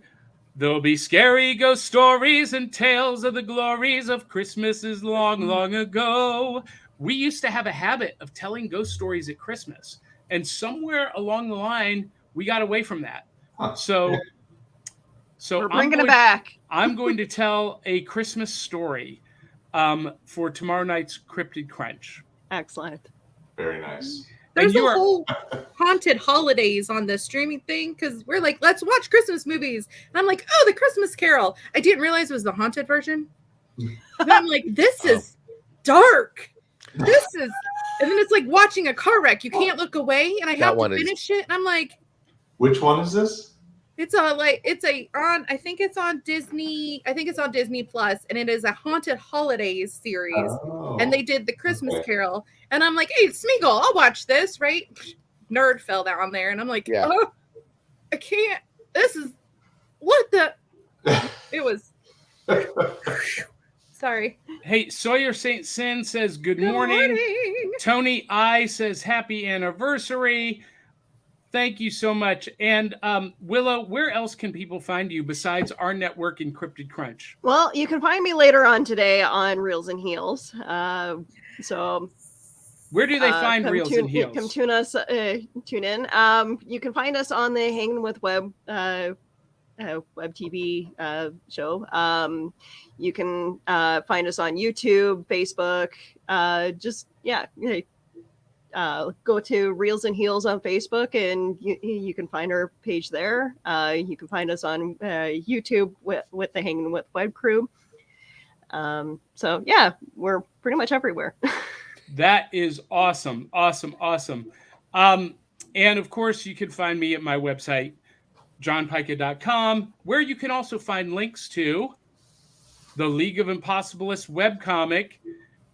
there'll be scary ghost stories and tales of the glories of Christmases long, long ago. We used to have a habit of telling ghost stories at Christmas, and somewhere along the line, we got away from that. So We're bringing it back. I'm going to tell a Christmas story for tomorrow night's Cryptid Crunch. Excellent. Very nice. There's a whole haunted holidays on the streaming thing because we're like, let's watch Christmas movies. And I'm like, oh, the Christmas Carol. I didn't realize it was the haunted version. And I'm like, this is dark. This is, and then it's like watching a car wreck. You can't look away, and I have to finish it. And I'm like, which one is this? I think it's on Disney. I think it's on Disney Plus, and it is a haunted holidays series. And they did the Christmas Carol, and I'm like, hey, Smeagol, I'll watch this, right? Nerd fell down there, and I'm like, oh, I can't. This is what the. It was. Sorry. Hey, Sawyer St. Sin says good morning. Tony I says happy anniversary. Thank you so much. And Willow, where else can people find you besides our network in Cryptid Crunch? Well, you can find me later on today on Reels and Heels. So where do they find Reels and Heels? Come tune in. You can find us on the Hanging with Web TV show. You can find us on YouTube, Facebook. Go to Reels and Heels on Facebook, and you can find our page there. You can find us on YouTube with the Hanging with Web crew. So yeah, we're pretty much everywhere. That is awesome. Awesome. And of course, you can find me at my website, johnpica.com, where you can also find links to the League of Impossibilists webcomic.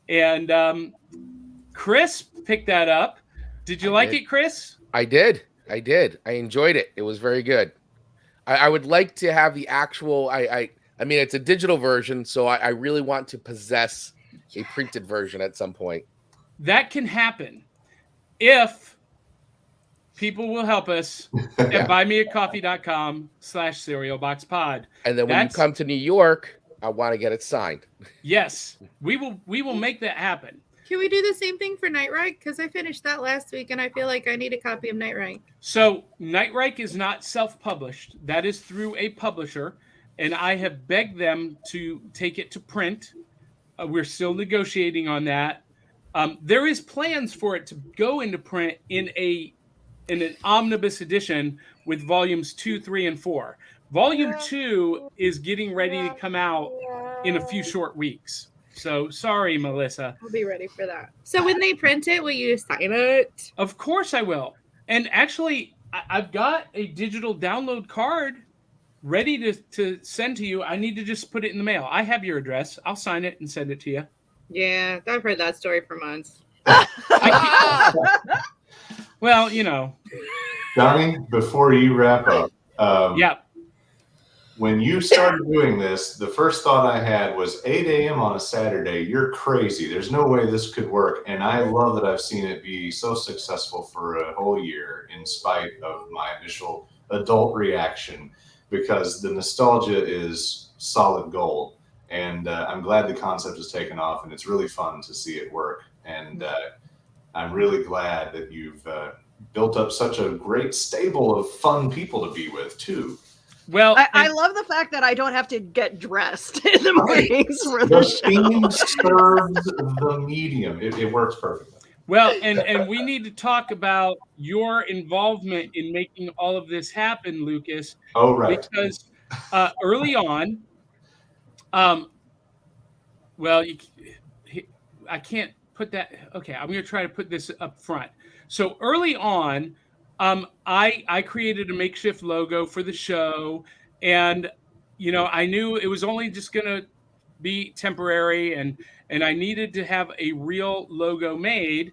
And Chris picked that up. Did you like it, Chris? I did. I enjoyed it. It was very good. I would like to have the actual. I mean, it's a digital version, so I really want to possess a printed version at some point. That can happen if people will help us at buymeacoffee.com/cerealboxpod. And then when you come to New York, I want to get it signed. Yes, we will make that happen. Can we do the same thing for Nightrike? Because I finished that last week, and I feel like I need a copy of Nightrike. So Nightrike is not self-published. That is through a publisher, and I have begged them to take it to print. We're still negotiating on that. There is plans for it to go into print in an omnibus edition with volumes 2, 3, and 4. Volume 2 is getting ready to come out in a few short weeks. So sorry, Melissa. I'll be ready for that. So when they print it, will you sign it? Of course I will. And actually, I've got a digital download card ready to send to you. I need to just put it in the mail. I have your address. I'll sign it and send it to you. Yeah, I've heard that story for months. Well, you know. Johnny, before you wrap up, yeah. When you started doing this, the first thought I had was 8 a.m. on a Saturday. You're crazy. There's no way this could work. And I love that I've seen it be so successful for a whole year in spite of my initial adult reaction, because the nostalgia is solid gold. And I'm glad the concept has taken off, and it's really fun to see it work. And I'm really glad that you've built up such a great stable of fun people to be with, too. Well, I love the fact that I don't have to get dressed in the mornings for the The show. theme serves the medium. It works perfectly. Well, and we need to talk about your involvement in making all of this happen, Lucas. Oh, right. Because early on, well, I can't put that. Okay, I'm going to try to put this up front. So early on, I created a makeshift logo for the show, and you know, I knew it was only just going to be temporary, and I needed to have a real logo made.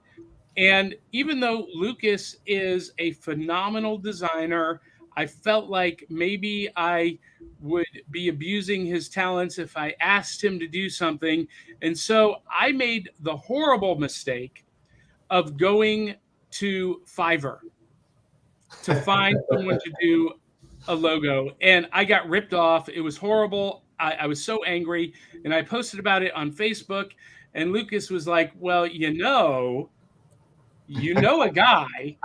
And even though Lucas is a phenomenal designer, I felt like maybe I would be abusing his talents if I asked him to do something. And so I made the horrible mistake of going to Fiverr to find someone to do a logo. And I got ripped off. It was horrible. I was so angry. And I posted about it on Facebook. And Lucas was like, well, you know a guy,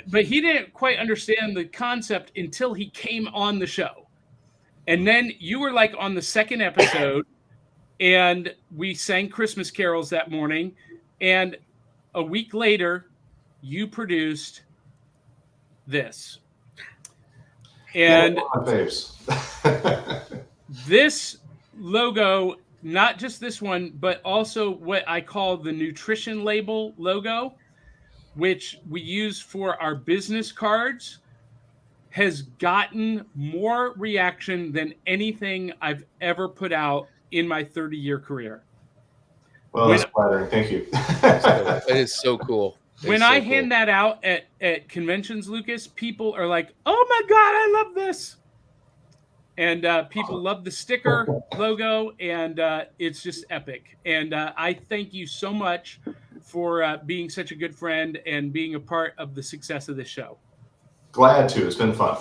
but he didn't quite understand the concept until he came on the show. And then you were like on the second episode, and we sang Christmas carols that morning. And a week later, you produced this. And this logo, not just this one, but also what I call the nutrition label logo, which we use for our business cards, has gotten more reaction than anything I've ever put out in my 30-year career. Well, that's flattering. Thank you. It is so cool. When I hand that out at conventions, Lucas, people are like, oh my God, I love this. And people love the sticker logo, and it's just epic. And I thank you so much for being such a good friend and being a part of the success of this show. Glad to. It's been fun.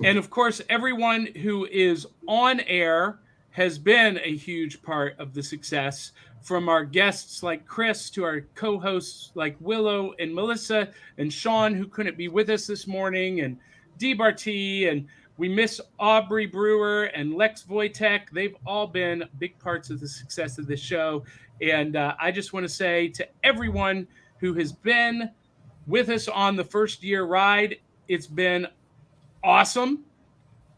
And of course, everyone who is on air has been a huge part of the success, from our guests like Chris to our co-hosts like Willow and Melissa and Sean, who couldn't be with us this morning, and Dee Barty, and we miss Aubrey Brewer and Lex Wojtek. They've all been big parts of the success of this show. And I just want to say to everyone who has been with us on the first year ride, it's been awesome.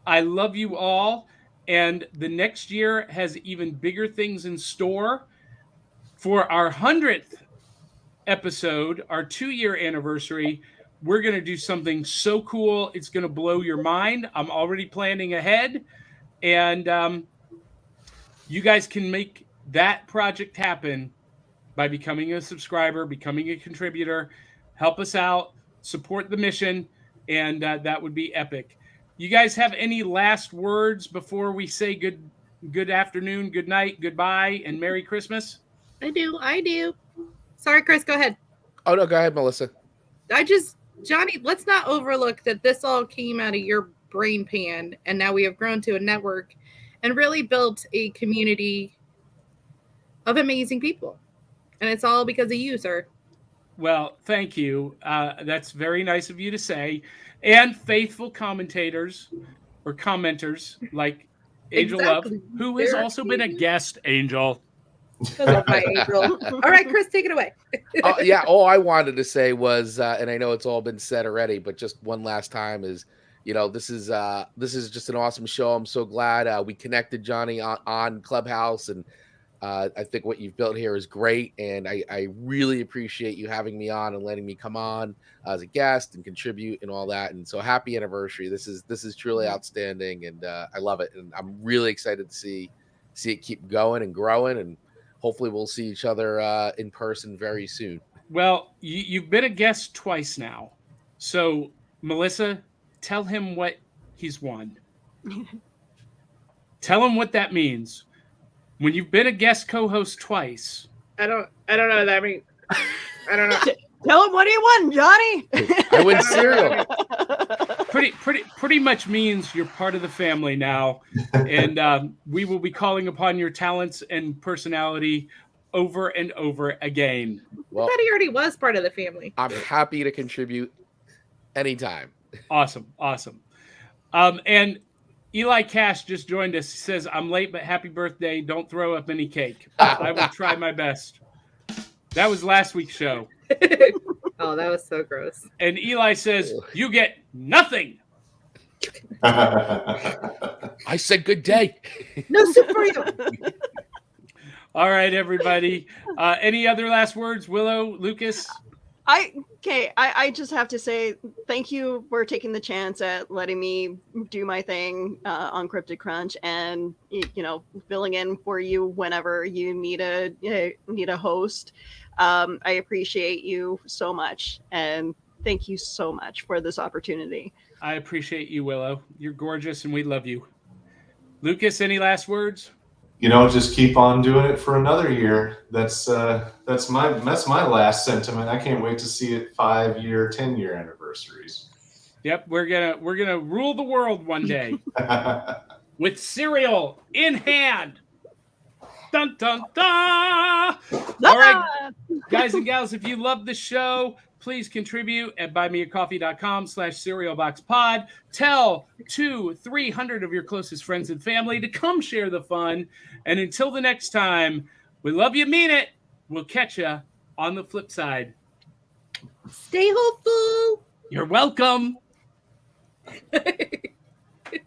I love you all. And the next year has even bigger things in store. For our 100th episode, our 2-year anniversary, we're going to do something so cool. It's going to blow your mind. I'm already planning ahead. And you guys can make that project happen by becoming a subscriber, becoming a contributor. Help us out, support the mission, and that would be epic. You guys have any last words before we say good afternoon, good night, goodbye, and Merry Christmas? I do. Sorry, Chris, go ahead. Oh, no, go ahead, Melissa. Johnny, let's not overlook that this all came out of your brain pan, and now we have grown to a network and really built a community of amazing people. And it's all because of you, sir. Well, thank you. That's very nice of you to say. And faithful commentators or commenters like Angel Exactly. Love, who has also been a guest, Angel. I love my Angel. All right, Chris, take it away. Yeah, all I wanted to say was, and I know it's all been said already, but just one last time is, this is just an awesome show. I'm so glad we connected, Johnny, on Clubhouse, and I think what you've built here is great, and I really appreciate you having me on and letting me come on as a guest and contribute and all that. And so happy anniversary! This is truly outstanding, and I love it. And I'm really excited to see it keep going and growing, and hopefully we'll see each other in person very soon. Well, you've been a guest twice now, so Melissa, tell him what he's won. Tell him what that means. When you've been a guest co-host twice. I don't know what that means. I don't know. Tell him what he won, Johnny. I win cereal. Pretty much means you're part of the family now, and we will be calling upon your talents and personality over and over again. Well, I thought he already was part of the family. I'm happy to contribute anytime. Awesome. And Eli Cash just joined us. He says, I'm late, but happy birthday. Don't throw up any cake. I will try my best. That was last week's show. Oh, that was so gross. And Eli says, you get nothing. I said good day. No soup for you. All right, everybody. Any other last words, Willow, Lucas? I just have to say thank you for taking the chance at letting me do my thing on Cryptid Crunch, and filling in for you whenever you need a host. I appreciate you so much, and thank you so much for this opportunity. I appreciate you, Willow. You're gorgeous, and we love you. Lucas, any last words? Just keep on doing it for another year. That's my last sentiment. I can't wait to see it 5-year, 10-year anniversaries. Yep, we're gonna rule the world one day with cereal in hand. Dun dun dun! All right, guys and gals, if you love the show, please contribute at buymeacoffee.com/cerealboxpod. Tell 200-300 of your closest friends and family to come share the fun. And until the next time, we love you, mean it. We'll catch you on the flip side. Stay hopeful. You're welcome.